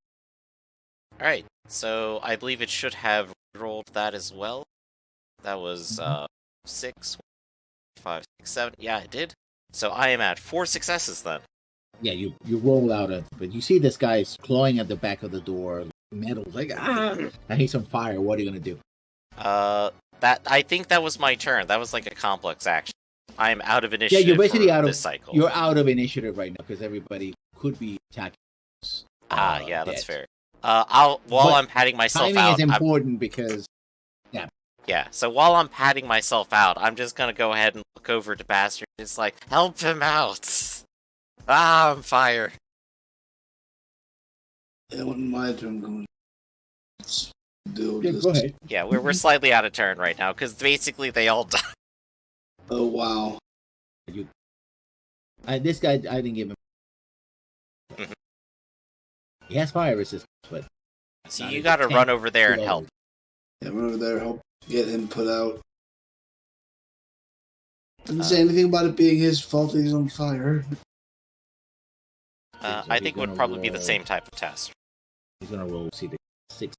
C: All right, so I believe it should have rolled that as well. That was 6, 5, 6, 7. Yeah, it did. So I am at 4 successes then.
B: Yeah, you roll out of, but you see this guy's clawing at the back of the door, metal, like I hate some fire. What are you gonna do?
C: That I think that was my turn. That was like a complex action. I'm out of initiative.
B: Yeah, you're basically out of
C: this cycle.
B: You're out of initiative right now because everybody could be attacking.
C: Yeah, that's fair. I'm patting myself
B: timing
C: out.
B: Timing is important because.
C: Yeah, so while I'm patting myself out, I'm just gonna go ahead and look over to Bastard. It's like, help him out. I'm fire.
A: Yeah, when my turn comes,
B: go ahead.
C: Yeah, we're slightly out of turn right now because basically they all die.
A: Oh wow!
B: This guy, I didn't give him. Mm-hmm. He has fire resistance, but
C: so you got to run over there and help.
A: Yeah, run over there, help get him put out. Didn't say anything about it being his fault that he's on fire.
C: I think it would probably be the same type of test.
B: He's gonna roll see the 6.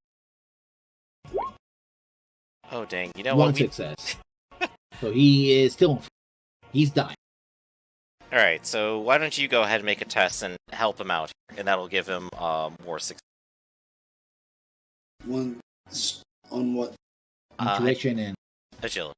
C: Oh dang! You know
B: 1
C: what?
B: Success. So he is still. He's dying.
C: All right, so why don't you go ahead and make a test and help him out, and that'll give him more success.
A: One on what?
B: Intuition and
C: Agility.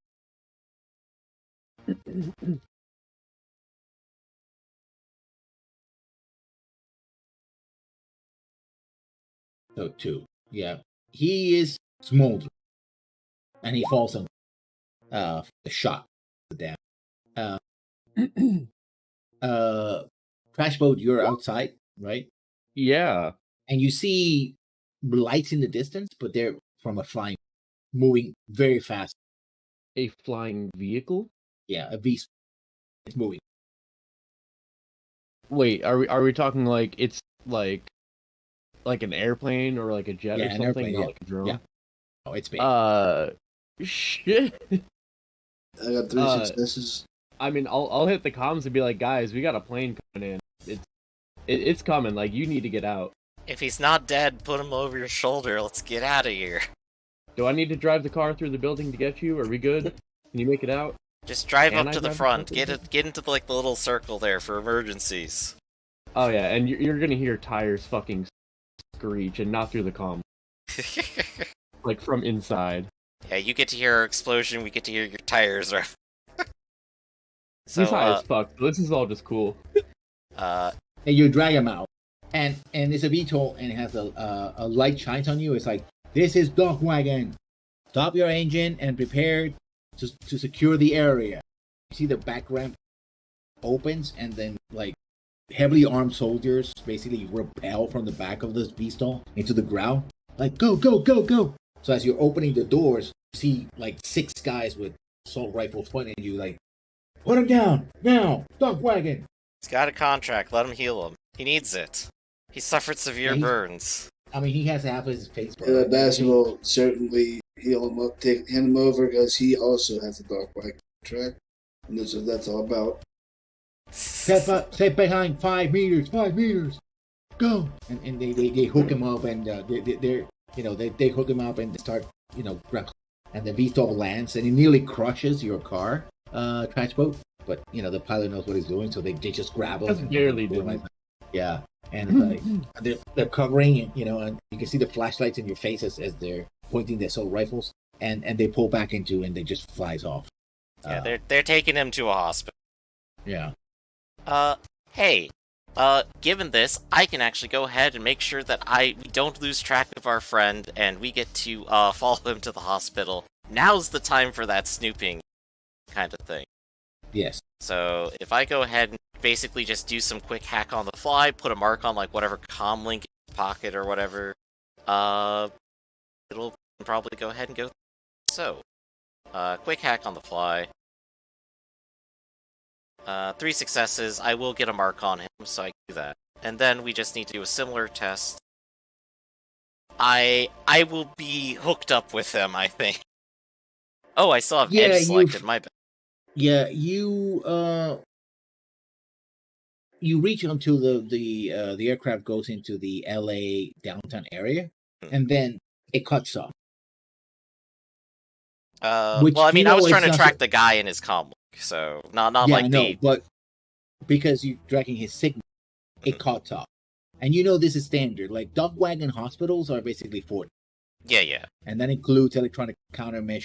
B: so 2. Yeah, he is smoldering, and he falls on the shot. Damn. Crash boat, you're outside, right?
D: Yeah.
B: And you see lights in the distance, but they're from a flying, moving very fast.
D: A flying vehicle?
B: Yeah, a beast. It's moving.
D: Wait, are we talking like it's like an airplane or like a jet
B: Yeah,
D: or
B: an
D: something,
B: airplane,
D: not
B: yeah.
D: like a drone?
B: Yeah. Oh, it's big.
D: Shit.
A: I got 3 successes.
D: I mean, I'll hit the comms and be like, guys, we got a plane coming in. It's coming. Like, you need to get out.
C: If he's not dead, put him over your shoulder. Let's get out of here.
D: Do I need to drive the car through the building to get you? Are we good? Can you make it out?
C: Just drive
D: Can
C: up
D: I
C: to the
D: drive
C: front.
D: the car?
C: Get into the little circle there for emergencies.
D: Oh yeah, and you're gonna hear tires fucking screech, and not through the comm, like from inside.
C: Yeah, you get to hear our explosion. We get to hear your tires. So,
D: He's high as fuck. So this is all just cool.
B: And you drag him out, and it's a VTOL, and it has a light shines on you. It's like, this is Dock Wagon. Stop your engine and prepare to secure the area. You see the back ramp opens, and then like heavily armed soldiers basically rappel from the back of this VTOL into the ground. Like, go, go, go, go. So as you're opening the doors, you see like 6 guys with assault rifles pointing at you, like, put him down now, Dock Wagon.
C: he's got a contract. Let him heal him. He needs it. He suffered severe burns.
B: I mean, he has half his face.
A: And Bass will certainly heal him up, hand him over, because he also has a dog bike track. And that's what that's all about.
B: Step behind 5 meters, 5 meters. Go. And they hook him up, and they hook him up and start, grappling. And the VTOL lands, and it nearly crushes your car, trash boat. But, the pilot knows what he's doing, so they just grab him.
D: Just barely did.
B: Yeah. And they're covering, and you can see the flashlights in your face as they're pointing their assault rifles, and they pull back into, and they just flies off.
C: Yeah, they're taking him to a hospital.
B: Yeah.
C: Hey, given this, I can actually go ahead and make sure that we don't lose track of our friend, and we get to follow him to the hospital. Now's the time for that snooping kind of thing.
B: Yes.
C: So if I go ahead and basically just do some quick hack on the fly, put a mark on like whatever comm link in his pocket or whatever, it'll probably go ahead and go. So, quick hack on the fly. 3 successes. I will get a mark on him, so I can do that. And then we just need to do a similar test. I will be hooked up with him, I think. Oh, I still have Edge selected, my bad.
B: Yeah, you reach onto the aircraft goes into the LA downtown area, and then it cuts off.
C: Well, I mean, I was trying to track the guy in his comm link, so not like the.
B: But because you're tracking his signal, it cuts off, and this is standard. Like Dock Wagon hospitals are basically 40.
C: Yeah.
B: And that includes electronic countermeasure.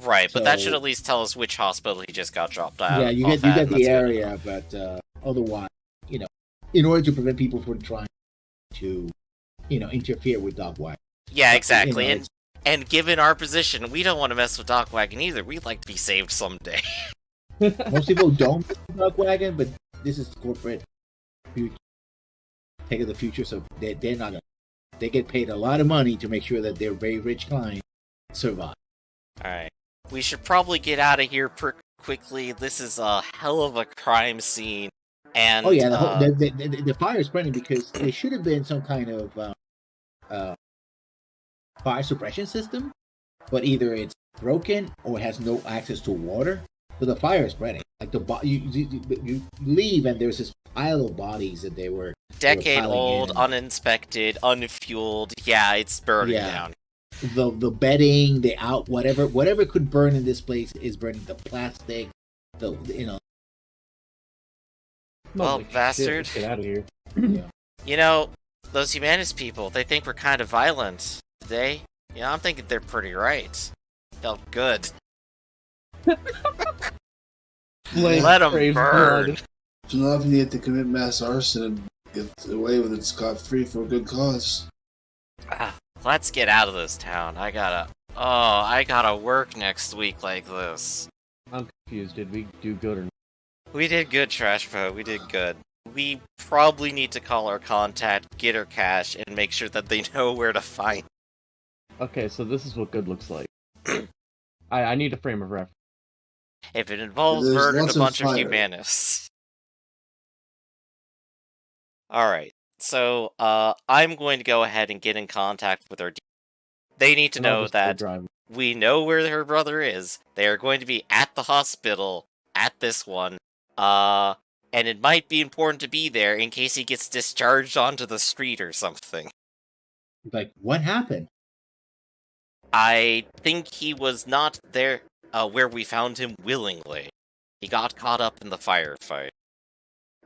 C: Right, but that should at least tell us which hospital he just got dropped out.
B: Yeah, you get the area, but otherwise, in order to prevent people from trying to, interfere with Dock Wagon.
C: Yeah, exactly. And given our position, we don't want to mess with Dock Wagon either. We'd like to be saved someday.
B: Most people don't mess with Dock Wagon, but this is corporate future. Take of the future, so they're not gonna. They get paid a lot of money to make sure that their very rich clients survive.
C: Alright. We should probably get out of here quickly. This is a hell of a crime scene. And
B: the fire is spreading because there should have been some kind of fire suppression system, but either it's broken or it has no access to water. So the fire is spreading. Like you leave and there's this pile of bodies that they were
C: decade-old, uninspected, unfueled. Yeah, it's burning down.
B: The bedding, whatever could burn in this place is burning. The plastic,
C: Well,
D: like
C: bastard.
D: Shit, let's get out of here.
B: Yeah.
C: You know, those humanist people, they think we're kind of violent today. I'm thinking they're pretty right. Felt good.
D: Flame
C: Let 'em
D: craves
C: burn.
D: blood.
A: So often you have to commit mass arson and get away with it scot-free for a good cause.
C: Let's get out of this town. I gotta work next week like this.
D: I'm confused. Did we do good or not?
C: We did good, Trashpo. We did good. We probably need to call our contact, get her cash, and make sure that they know where to find.
D: Okay, so this is what good looks like. I need a frame of reference.
C: If it involves
A: There's
C: murdering a
A: lots of
C: bunch of
A: fire.
C: humanists. Alright, so I'm going to go ahead and get in contact with her. They need to
D: And I'll
C: know
D: just go
C: that
D: drive.
C: we know where her brother is. They are going to be at the hospital at this one. And it might be important to be there in case he gets discharged onto the street or something.
B: Like, what happened?
C: I think he was not there where we found him willingly. He got caught up in the firefight.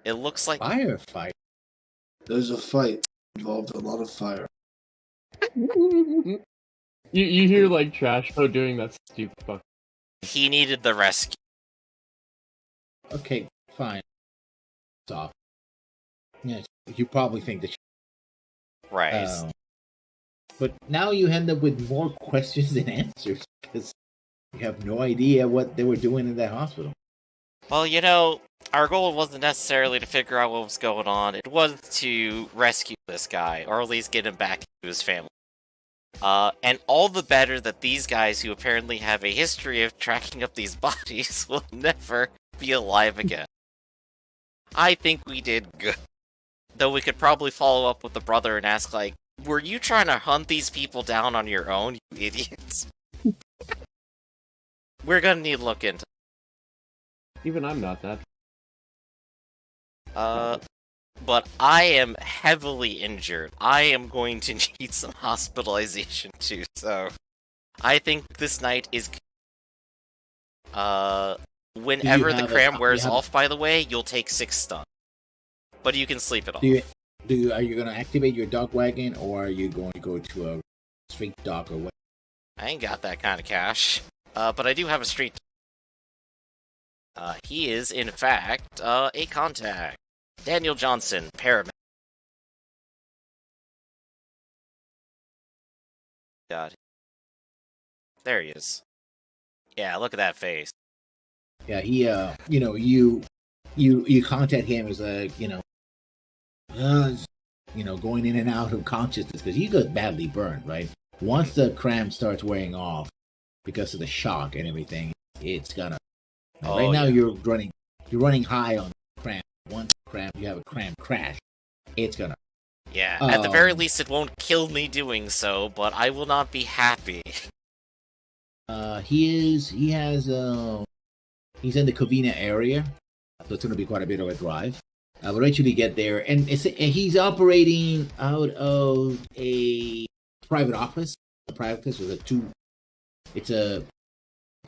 C: It looks like
B: Firefight.
A: There's a fight involved a lot of fire.
D: you hear like Trashpo doing that stupid fuck.
C: he needed the rescue.
B: Okay, fine. Soft. Yes, you probably think that.
C: Right.
B: But now you end up with more questions than answers because you have no idea what they were doing in that hospital.
C: Well, our goal wasn't necessarily to figure out what was going on. It was to rescue this guy, or at least get him back to his family. And all the better that these guys, who apparently have a history of tracking up these bodies, will never be alive again. I think we did good. Though we could probably follow up with the brother and ask, like, were you trying to hunt these people down on your own, you idiots? We're gonna need to look into
D: Even I'm not that.
C: but I am heavily injured. I am going to need some hospitalization too, so I think this night is whenever the cram wears off, by the way, you'll take 6 stun. But you can sleep it off.
B: Are you going to activate your dog wagon, or are you going to go to a street dog or what?
C: I ain't got that kind of cash. But I do have a street. He is, in fact, a contact. Daniel Johnson, paramedic. God. There he is. Yeah, look at that face.
B: Yeah, he, you contact him as going in and out of consciousness because he got badly burned, right? Once the cram starts wearing off because of the shock and everything, it's gonna. Right now, you're running high on cram. Once you have a cram crash, it's gonna.
C: Yeah, at the very least, it won't kill me doing so, but I will not be happy.
B: He's in the Covina area, so it's gonna be quite a bit of a drive. We'll eventually get there, and he's operating out of a private office. The private office is a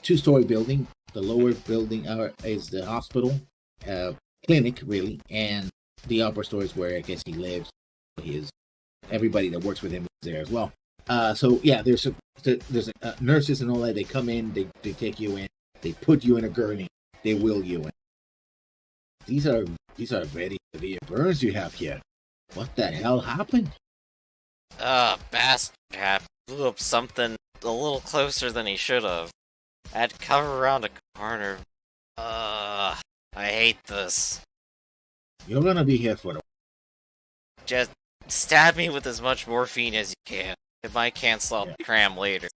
B: two-story building. The lower building is the hospital, clinic really, and the upper story is where I guess he lives. Everybody that works with him is there as well. So yeah, there's nurses and all that. They come in, they take you in, they put you in a gurney, they wheel you in. These are very severe burns you have here. What the hell happened?
C: Bastard blew up something a little closer than he should have. Had to cover around a corner. I hate this.
B: You're gonna be here for a while.
C: Just stab me with as much morphine as you can. It might cancel out the cram later.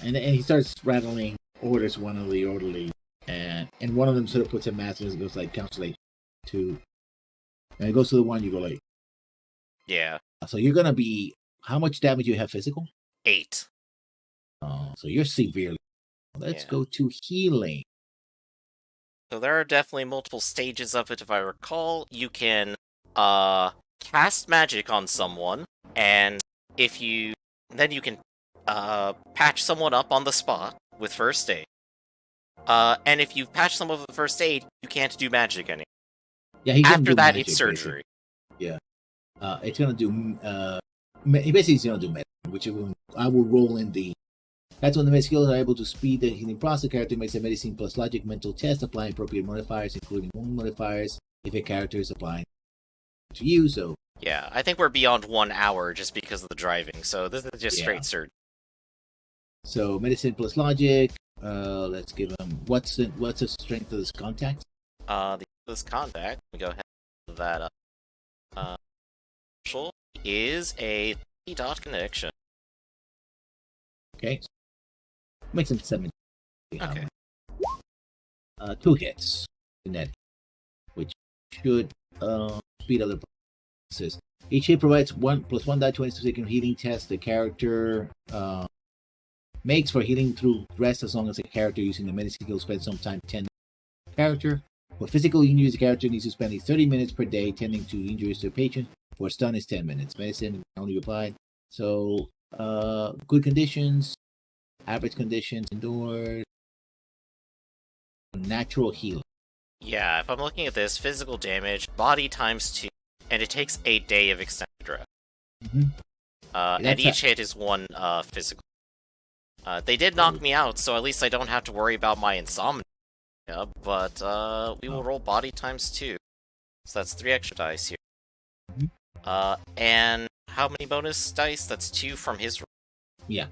B: And he starts rattling orders one of the orderly, and one of them sort of puts a mask and goes like, "Calculate 2." And it goes to the one you go like,
C: yeah.
B: So you're gonna be, how much damage you have physical?
C: 8.
B: So you're severely. Let's go to healing.
C: So there are definitely multiple stages of it, if I recall. You can cast magic on someone, and then you can patch someone up on the spot with first aid. And if you patch someone with first aid, you can't do magic anymore.
B: Yeah, he can
C: After
B: do
C: that,
B: magic,
C: it's surgery.
B: basically. It's gonna do. Basically, it's gonna do medicine, which I will roll in the. That's when the med skills are able to speed the healing process. The character makes a medicine plus logic mental test, applying appropriate modifiers, including wound modifiers, if a character is applying to you. So
C: Yeah, I think we're beyond 1 hour just because of the driving, so this is just straight surgery.
B: So medicine plus logic. Let's give him what's the strength of this contact?
C: This contact, we go ahead and that up. Is a 3-dot connection.
B: Okay, makes him 7.
C: Okay.
B: 2 hits in that, which should speed up the process. Each hit provides 1 plus 1 die 20 second healing test. The character makes for healing through rest as long as the character using the medicine skill spends some time tending the character. For physical injuries, the character needs to spend 30 minutes per day tending to injuries to a patient. For stun is 10 minutes. Medicine only applied. So, good conditions, average conditions, indoors, natural healing.
C: Yeah, if I'm looking at this, physical damage, body times 2, and it takes a day of extended rest. And each hit is 1 physical. They did knock me out, so at least I don't have to worry about my insomnia, but we will roll body times 2. So that's 3 extra dice here. And how many bonus dice? That's 2 from his roll.
B: Yeah.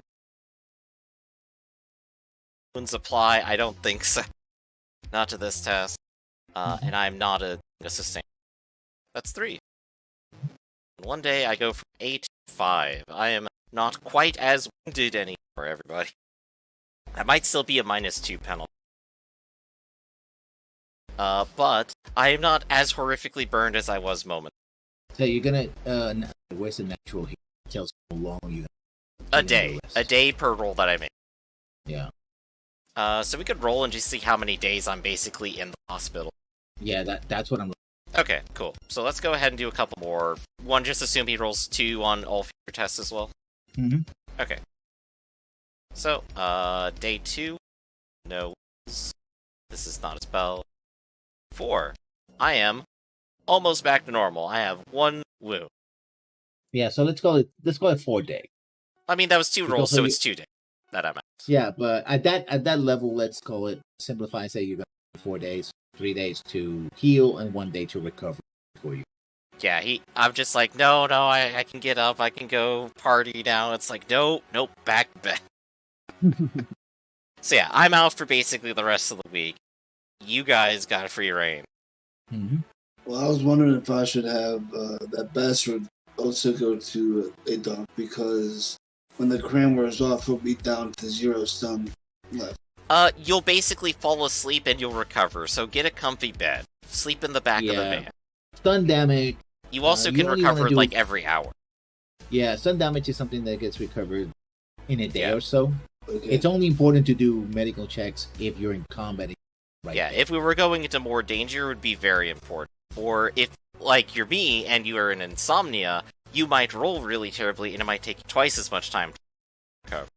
C: Wounds apply? I don't think so. Not to this test. And I'm not a sustainer. That's 3. One day I go from 8 to 5. I am not quite as wounded anymore, everybody. That might still be a -2 penalty. But I am not as horrifically burned as I was momentarily.
B: So you're gonna where's the natural healing? It tells how long you
C: A day per roll that I make.
B: Yeah.
C: So we could roll and just see how many days I'm basically in the hospital.
B: Yeah, that's what I'm.
C: Okay, cool. So let's go ahead and do a couple more. One, just assume he rolls 2 on all future tests as well. Okay. So, day 2. No. This is not a spell. 4. I am almost back to normal. I have 1 wound.
B: Yeah, so let's call it 4 days.
C: I mean, that was 2 rolls, so it's 2 days that I'm at.
B: Yeah, but at that level, let's call it simplify and say you're going to 4 days, 3 days to heal, and 1 day to recover for you.
C: Yeah, I'm just like, no, I can get up, I can go party now. It's like, nope, back to bed. So yeah, I'm out for basically the rest of the week. You guys got free reign.
A: Well, I was wondering if I should have that bastard also go to a dock, because when the cram wears off, he'll be down to 0 stun left.
C: You'll basically fall asleep and you'll recover, so get a comfy bed. Sleep in the back of the van.
B: Stun damage.
C: You also can recover like every hour. Yeah,
B: stun damage is something that gets recovered in a day or so.
A: Okay.
B: It's only important to do medical checks if you're in combat.
C: If we were going into more danger, it would be very important. Or if, like, you're me and you are in insomnia, you might roll really terribly and it might take you twice as much time to recover.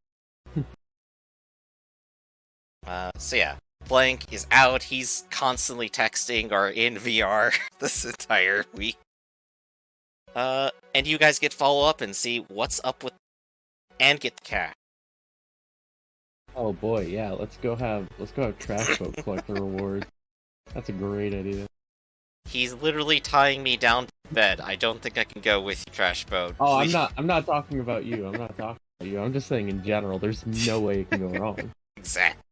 C: So yeah, Blank is out. He's constantly texting or in VR this entire week. And you guys get follow up and see what's up with, and get the cash.
D: Oh boy, yeah, let's go have Trash Boat collect the reward. That's a great idea.
C: He's literally tying me down to bed. I don't think I can go with you, Trash Boat.
D: Oh, I'm not talking about you. I'm just saying in general. There's no way it can go wrong.
C: Exactly.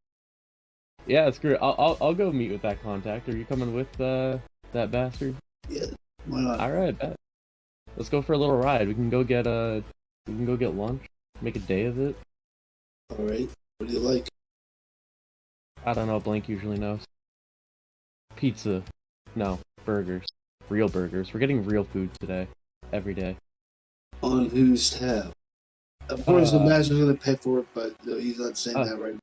D: Yeah, screw it. I'll go meet with that contact. Are you coming with that bastard?
A: Yeah, why not?
D: All right, bet. Let's go for a little ride. We can go get lunch. Make a day of it.
A: All right. What do you like?
D: I don't know. Blank usually knows. Pizza. No, burgers. Real burgers. We're getting real food today. Every day.
A: On whose tab? Of course, the master's going to pay for it, but he's not saying that right now.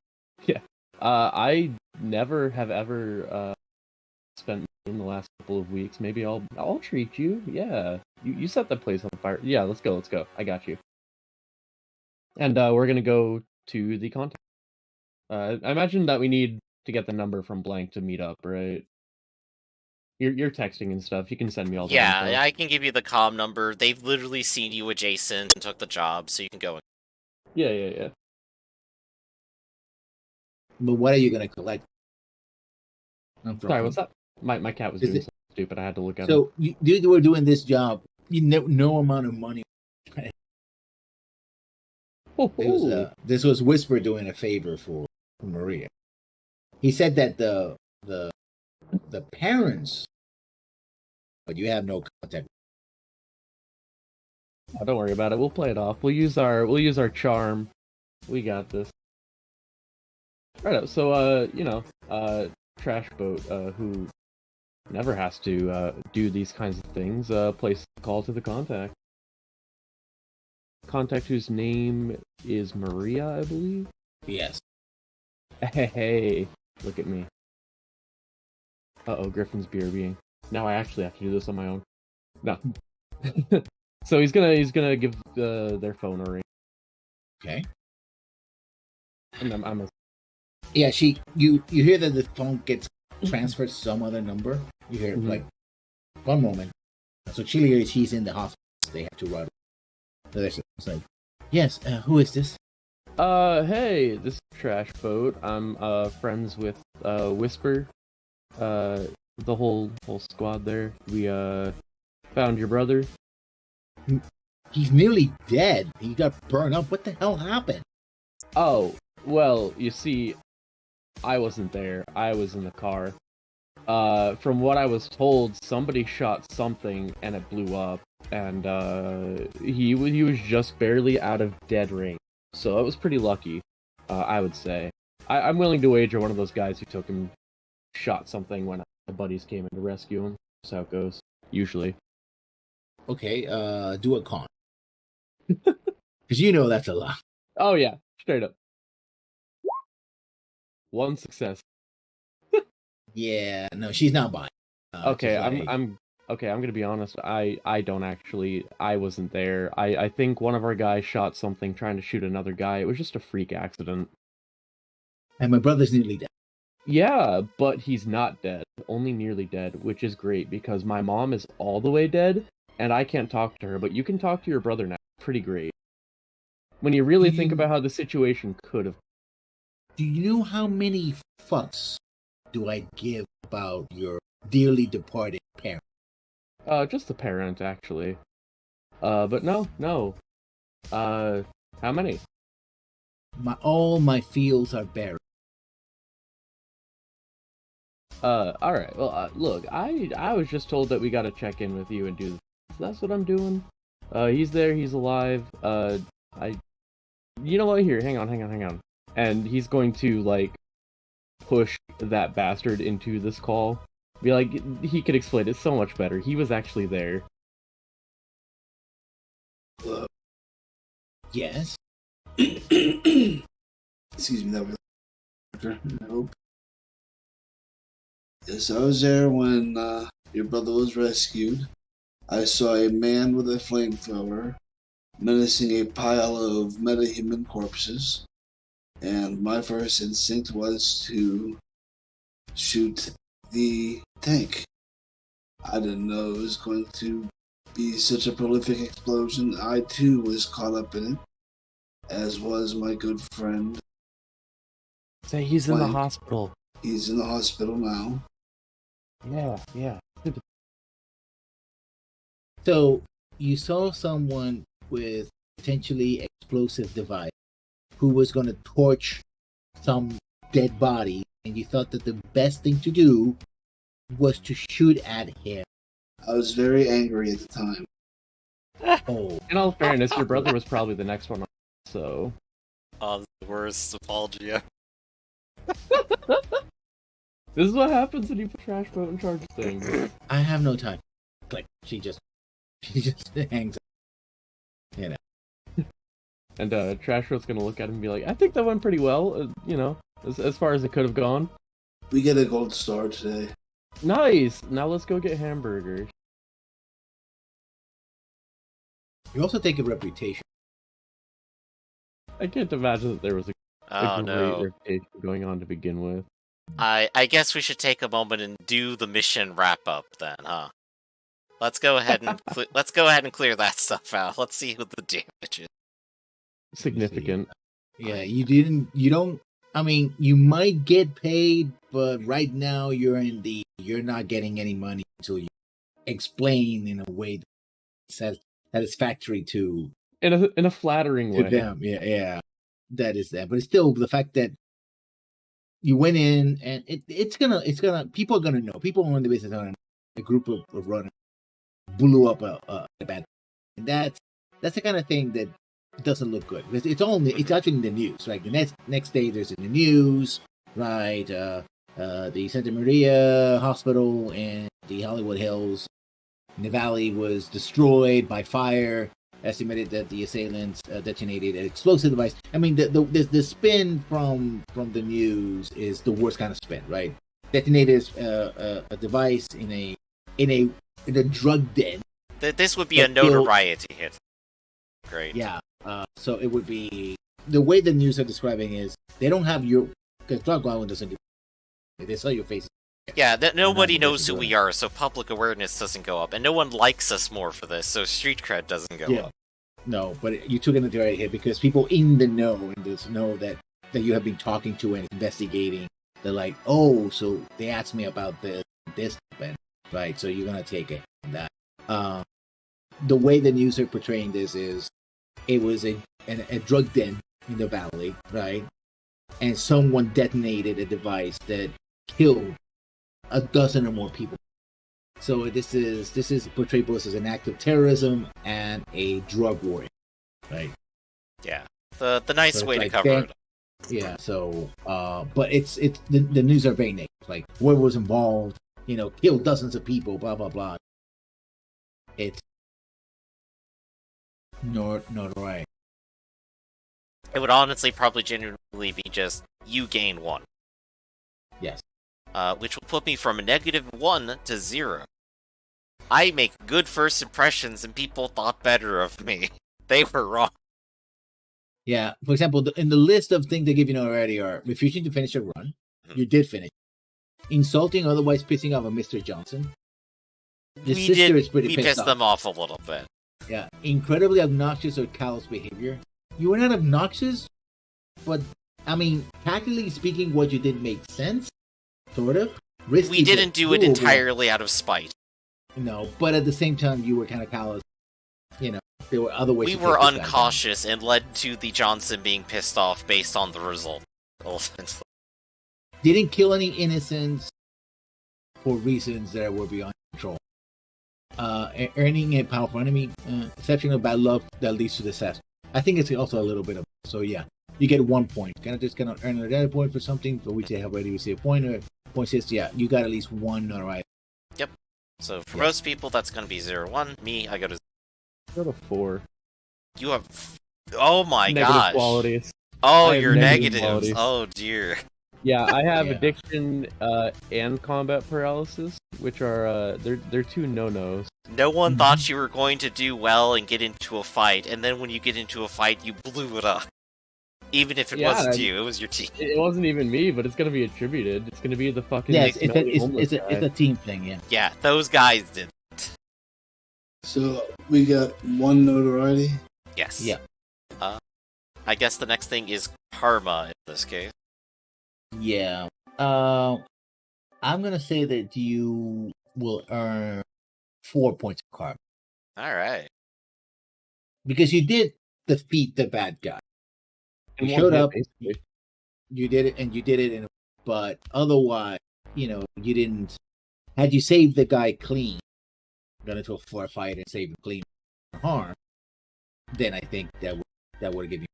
D: Yeah. I never have ever spent in the last couple of weeks. Maybe I'll treat you. Yeah. You set the place on fire. Yeah, let's go. I got you. And we're gonna go to the contact. I imagine that we need to get the number from Blank to meet up, right? You're texting and stuff. You can send me all the
C: Yeah,
D: info.
C: I can give you the comm number. They've literally seen you adjacent and took the job, so you can go.
D: Yeah.
B: But what are you gonna collect?
D: Sorry, what's that? My cat was
B: Is
D: doing
B: it-
D: something stupid. I had to look at him.
B: So you were doing this job. You no amount of money. This was Whisper doing a favor for Maria. He said that the parents, but you have no contact.
D: Oh, don't worry about it. We'll play it off. We'll use our charm. We got this. Right. So Trash Boat, who never has to do these kinds of things, place a call to the contact. Contact whose name is Maria, I believe.
B: Yes.
D: Hey, look at me. Griffin's BRBing. Now I actually have to do this on my own. No. So he's gonna give their phone a ring.
B: Okay.
D: And I'm a...
B: Yeah, you hear that the phone gets transferred to some other number. You hear like 1 moment. So she's in the hospital. They have to run. So it's like, yes, who is this?
D: Hey, this is Trash Boat. I'm friends with Whisper. The whole squad there. We found your brother.
B: He's nearly dead. He got burned up. What the hell happened?
D: Oh, well, you see, I wasn't there. I was in the car. From what I was told, somebody shot something and it blew up, and he was just barely out of dead range. So it was pretty lucky, I would say. I'm willing to wager one of those guys who took him shot something when the buddies came in to rescue him. That's how it goes, usually.
B: Okay, do a con. Because you know that's a lot.
D: Oh yeah, straight up. 1 success.
B: Yeah, no, she's not buying.
D: Okay, I'm gonna be honest. I don't actually. I wasn't there. I think one of our guys shot something trying to shoot another guy. It was just a freak accident.
B: And my brother's nearly dead.
D: Yeah, but he's not dead. Only nearly dead, which is great because my mom is all the way dead, and I can't talk to her. But you can talk to your brother now. Pretty great. When you really think about how the situation could have.
B: Do you know how many fucks do I give about your dearly departed parent?
D: Just the parent actually. But no. How many?
B: All my fields are buried.
D: All right. Well, look, I was just told that we got to check in with you and do. That's what I'm doing. He's there. He's alive. You know what? Here, hang on. And he's going to like push that bastard into this call. Be like, he could explain it so much better. He was actually there.
B: Yes.
A: Excuse me, that was I hope. Yes, I was there when your brother was rescued. I saw a man with a flamethrower menacing a pile of metahuman corpses, and my first instinct was to shoot the tank. I didn't know it was going to be such a prolific explosion. I too was caught up in it, as was my good friend.
D: Say he's in the hospital.
A: He's in the hospital now.
D: Yeah.
B: So you saw someone with potentially explosive device who was going to torch some dead body, and you thought that the best thing to do was to shoot at him.
A: I was very angry at the time.
B: Oh,
D: In all fairness, your brother was probably the next one, so.
C: Oh, the worst apology.
D: This is what happens when you put Trash Boat in charge of things.
B: I have no time. Like she just hangs up. You know.
D: And Trash Boat's gonna look at him and be like, I think that went pretty well, as far as it could have gone.
A: We get a gold star today.
D: Nice! Now let's go get hamburgers.
B: You also take a reputation.
D: I can't imagine that there was a
C: Oh
D: great
C: no.
D: reputation going on to begin with.
C: I guess we should take a moment and do the mission wrap up then, huh? Let's go ahead and clear that stuff out. Let's see who the damage is.
D: Significant.
B: Yeah, you don't. I mean, you might get paid, but right now you're not getting any money until you explain in a way that's satisfactory to
D: In a flattering way.
B: them. Yeah, that is that. But it's still the fact that you went in, and it's gonna people are gonna know. People on the business on a group of runners blew up a bad, and that's the kind of thing that doesn't look good because it's actually in the news. Right, the next day there's in the news, right? The Santa Maria Hospital in the Hollywood Hills in the valley was destroyed by fire. Estimated that the assailants detonated an explosive device. I mean, the spin from the news is the worst kind of spin, right? Detonated a device in a drug den.
C: This would be a notoriety hit. Great.
B: Yeah. So it would be the way the news are describing is they don't have your because drug violence doesn't do. They saw your face.
C: Yeah, nobody knows who we are, so public awareness doesn't go up, and no one likes us more for this, so street cred doesn't go up.
B: No, but you took it into right here because people in the know that you have been talking to and investigating. They're like, oh, so they asked me about this happened, right? So you're gonna take it on that. The way the news are portraying this is it was a drug den in the valley, right? And someone detonated a device that killed a dozen or more people. So this is portrayed both as an act of terrorism and a drug war, right?
C: Yeah, the nice way to cover it.
B: Yeah. So, but it's the news are very negative. Like whoever was involved, killed dozens of people, blah blah blah. It's not right.
C: It would honestly probably genuinely be just you gain 1.
B: Yes.
C: Which will put me from -1 to 0. I make good first impressions and people thought better of me. They were wrong.
B: Yeah, for example, in the list of things they give you notoriety are refusing to finish a run. Mm-hmm. You did finish. Insulting, otherwise pissing off a Mr. Johnson.
C: We pissed them off a little bit.
B: Yeah, incredibly obnoxious or callous behavior. You were not obnoxious, but, I mean, tactically speaking, what you did made sense. Sort of. Risky,
C: we didn't do it entirely out of spite.
B: No, but at the same time, you were kind of callous. There were other ways.
C: We were uncautious and led to the Johnson being pissed off based on the result.
B: Didn't kill any innocents for reasons that were beyond control. Earning a powerful enemy, exceptional bad luck that leads to disaster. I think it's also a little bit of so yeah. You get 1 point. Kind of earn a data point for something, but we say how ready we say a point or point says you got at least 1 notoriety.
C: Yep. So for most people that's gonna be 0-1. Me, I go to
D: 4.
C: You have oh my
D: negative
C: gosh.
D: Qualities.
C: Oh, you're negatives. Oh dear.
D: Yeah, I have addiction and combat paralysis, which are they're 2 no-nos.
C: No one thought you were going to do well and get into a fight, and then when you get into a fight, you blew it up. Even if it wasn't you, it was your team.
D: It wasn't even me, but it's gonna be attributed. It's gonna be the fucking.
B: Yes, it's a team thing. Yeah.
C: Yeah, those guys did.
A: So we got 1 notoriety.
C: Yes.
B: Yeah.
C: I guess the next thing is karma in this case.
B: Yeah. I'm gonna say that you will earn 4 points of karma.
C: All right.
B: Because you did defeat the bad guy. You showed up. Basically. You did it, but otherwise, you didn't. Had you saved the guy clean, got into a fight and saved him clean from harm, then I think that would give you.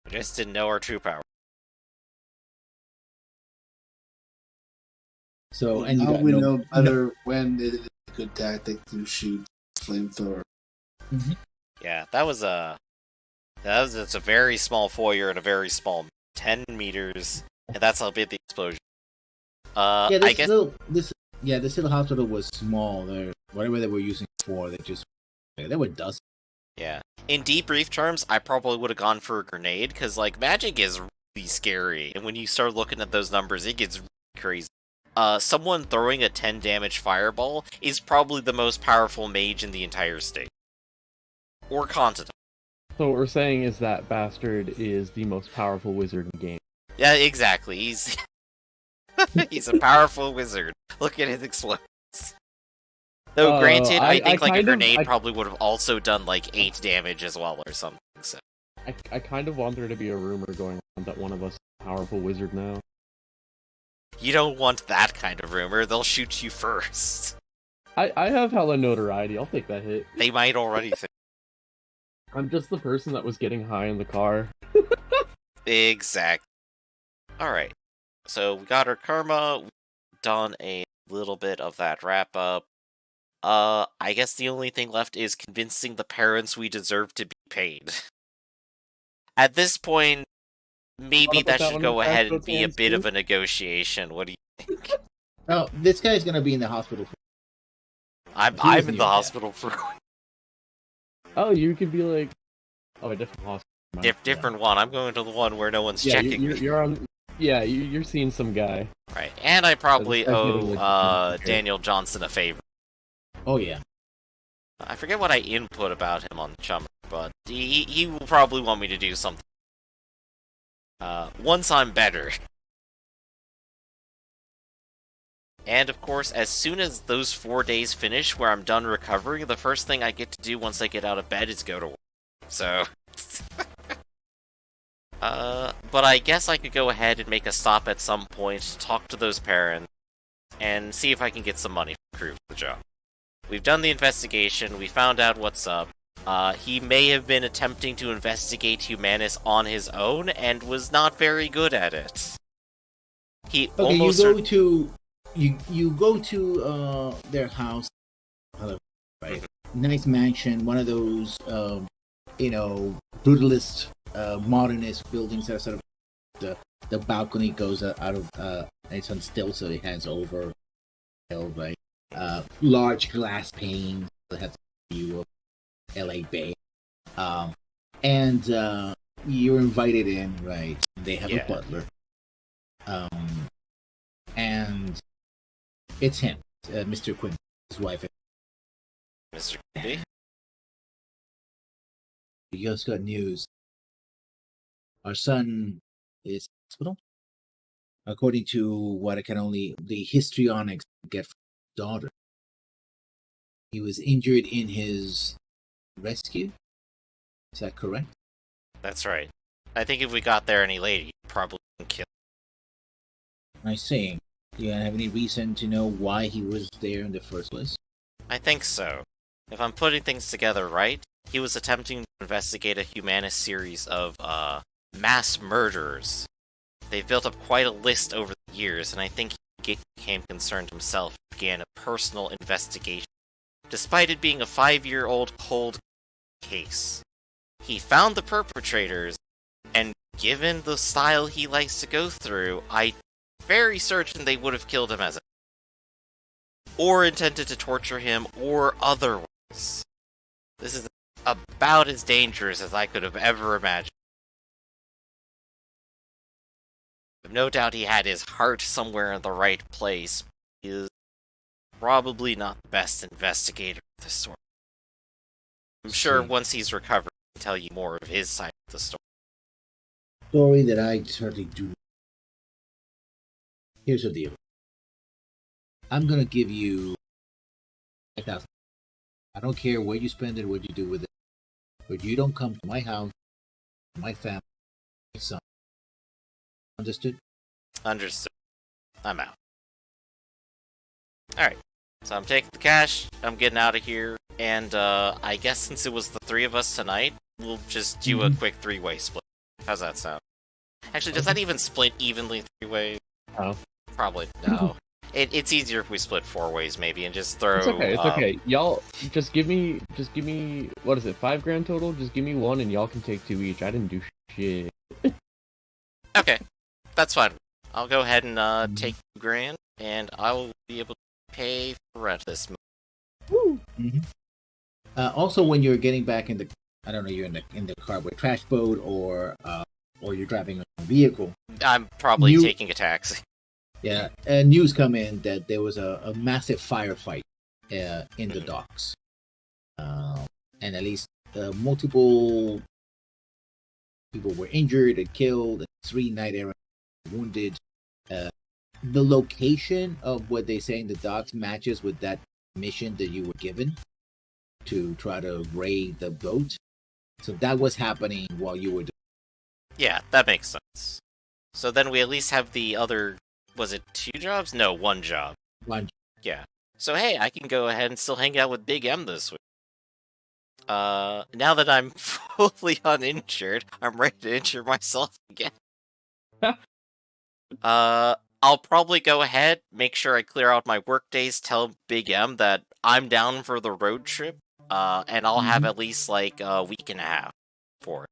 C: I just didn't know our true power.
B: So and
A: now we know better when it is a good tactic to shoot flamethrower.
B: Mm-hmm.
C: Yeah, that's a very small foyer and a very small 10 meters, and that's how big the explosion.
B: This little hospital was small. Whatever they were using for, they were dust.
C: Yeah. In debrief terms, I probably would have gone for a grenade, because, magic is scary. And when you start looking at those numbers, it gets really crazy. Someone throwing a 10 damage fireball is probably the most powerful mage in the entire state. Or continent.
D: So what we're saying is that Bastard is the most powerful wizard in the game.
C: Yeah, exactly. He's he's a powerful wizard. Look at his explosions. Though granted, I think like a grenade probably would have also done like 8 damage as well or something. So
D: I kind of want there to be a rumor going on that one of us is a powerful wizard now.
C: you don't want that kind of rumor. They'll shoot you first.
D: I have hella notoriety. I'll take that hit.
C: They might already think.
D: I'm just the person that was getting high in the car.
C: Exactly. Alright. So we got our karma. We've done a little bit of that wrap up. I guess the only thing left is convincing the parents we deserve to be paid. At this point, maybe that should go ahead and be a bit of a negotiation. What do you think?
B: Oh, this guy's gonna be in the hospital.
C: I'm in the hospital for
D: Oh, you could be like, a different hospital.
C: different one. I'm going to the one where no one's checking.
D: You're on. Yeah, you're seeing some guy.
C: Right, and I probably owe Daniel Johnson a favor.
B: Oh yeah.
C: I forget what I input about him on the Chummer, but he will probably want me to do something. Once I'm better. And of course, as soon as those 4 days finish where I'm done recovering, the first thing I get to do once I get out of bed is go to work. So... but I guess I could go ahead and make a stop at some point, talk to those parents, and see if I can get some money from crew for the job. We've done the investigation, we found out what's up. He may have been attempting to investigate Humanus on his own, and was not very good at it. He almost...
B: You go to their house, right? Nice mansion, one of those brutalist, modernist buildings that sort of the balcony goes out of it's on stilts, so it has over, right? Large glass panes that has a view of LA Bay, and you're invited in, right? They have a butler, and it's him, Mr. Quinn, his wife.
C: Mr. Quimby?
B: You just got news. Our son is in hospital. According to what I can only the histrionics get from his daughter. He was injured in his rescue. Is that correct?
C: That's right. I think if we got there any later, you'd probably kill him.
B: I see. Do you have any reason to know why he was there in the first place?
C: I think so. If I'm putting things together right, he was attempting to investigate a Humanist series of, mass murders. They've built up quite a list over the years, and I think he became concerned himself and began a personal investigation. Despite it being a 5-year-old cold case. He found the perpetrators, and given the style he likes to go through, I'm very certain they would have killed him as a... or intended to torture him, or otherwise. This is about as dangerous as I could have ever imagined. No doubt he had his heart somewhere in the right place. He is probably not the best investigator of the story. I'm sure once he's recovered, he can tell you more of his side of the story.
B: Story that I certainly do. Here's the deal. I'm gonna give you $5,000. I don't care where you spend it, what you do with it, but you don't come to my house, my family, my son. Understood?
C: Understood. I'm out. Alright. So I'm taking the cash, I'm getting out of here, and I guess since it was the 3 of us tonight, we'll just do a quick 3-way split. How's that sound? Actually, does that even split evenly 3 ways?
D: Oh.
C: Probably no. It's easier if we split 4 ways maybe and just throw...
D: It's okay. Y'all, just give me, what is it, $5,000 total? Just give me 1 and y'all can take 2 each. I didn't do shit.
C: Okay. That's fine. I'll go ahead and take $2,000, and I will be able to pay for rent this month.
B: Woo! Mm-hmm. Also, when you're getting back in the, I don't know, you're in the car with Trash Boat or or you're driving a vehicle,
C: I'm probably
B: You-
C: taking a taxi.
B: yeah, news come in that there was a massive firefight in the docks, and at least multiple people were injured and killed, and 3 night errant wounded. The location of what they say in the docks matches with that mission that you were given to try to raid the boat. So that was happening while you were.
C: Yeah, that makes sense. So then we at least have the other. Was it 2 jobs? No, 1 job.
B: One.
C: Yeah. So hey, I can go ahead and still hang out with Big M this week. Now that I'm fully uninjured, I'm ready to injure myself again. I'll probably go ahead, make sure I clear out my work days, tell Big M that I'm down for the road trip, and I'll have at least like a week and a half for it.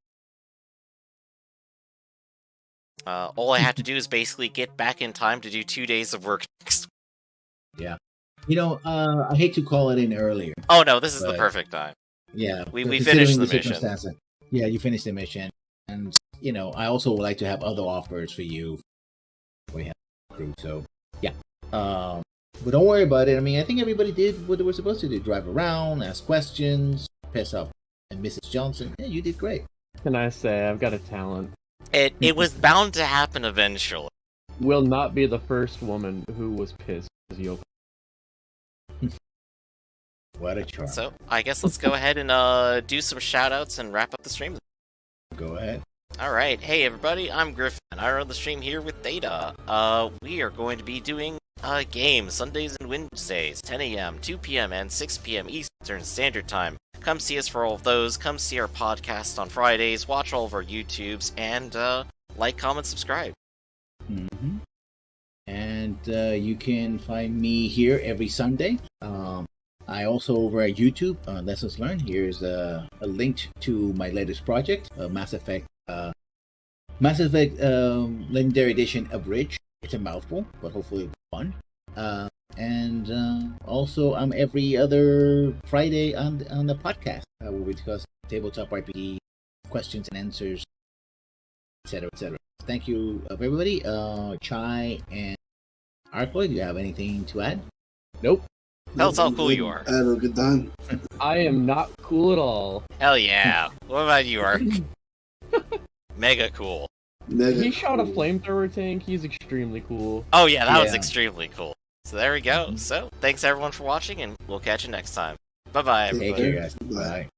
C: All I have to do is basically get back in time to do 2 days of work next week.
B: Yeah. I hate to call it in earlier.
C: Oh no, this is the
B: But-
C: perfect time.
B: Yeah.
C: We
B: considering
C: finished the mission.
B: circumstances. Yeah, you finished the mission. And, I also would like to have other offers for you. We have a crew, so, yeah. But don't worry about it. I mean, I think everybody did what they were supposed to do. Drive around, ask questions, piss off and Mrs. Johnson. Yeah, you did great.
D: Can I say I've got a talent?
C: It was bound to happen eventually.
D: Will not be the first woman who was pissed because you opened.
B: What a charm.
C: So I guess let's go ahead and do some shoutouts and wrap up the stream.
B: Go ahead.
C: Alright, hey everybody, I'm Griffin. I run the stream here with Data. We are going to be doing games Sundays and Wednesdays, 10 a.m., 2 p.m., and 6 p.m. Eastern Standard Time. Come see us for all of those. Come see our podcast on Fridays, watch all of our YouTubes, and like, comment, subscribe.
B: Mm-hmm. And you can find me here every Sunday. I also over at YouTube, Lessons Learned. Here's a link to my latest project, Mass Effect Legendary Edition Abridged. It's a mouthful, but hopefully it's fun. And also, I'm every other Friday on the podcast where we discuss tabletop RPG questions and answers, etc., etc. Thank you, everybody. Chai and Arco, do you have anything to add?
D: Nope.
C: Tell us how cool you are.
A: I had a good time.
D: I am not cool at all.
C: Hell yeah. What about you, Ark? Mega cool.
A: Mega
D: He shot a
A: cool.
D: flamethrower tank. He's extremely cool.
C: Oh yeah, that was
B: Yeah.
C: extremely cool. So there we go. So, thanks everyone for watching, and we'll catch you next time. Bye-bye,
A: Take
B: Take
C: everybody.
B: care, guys.
A: Bye.
B: Bye.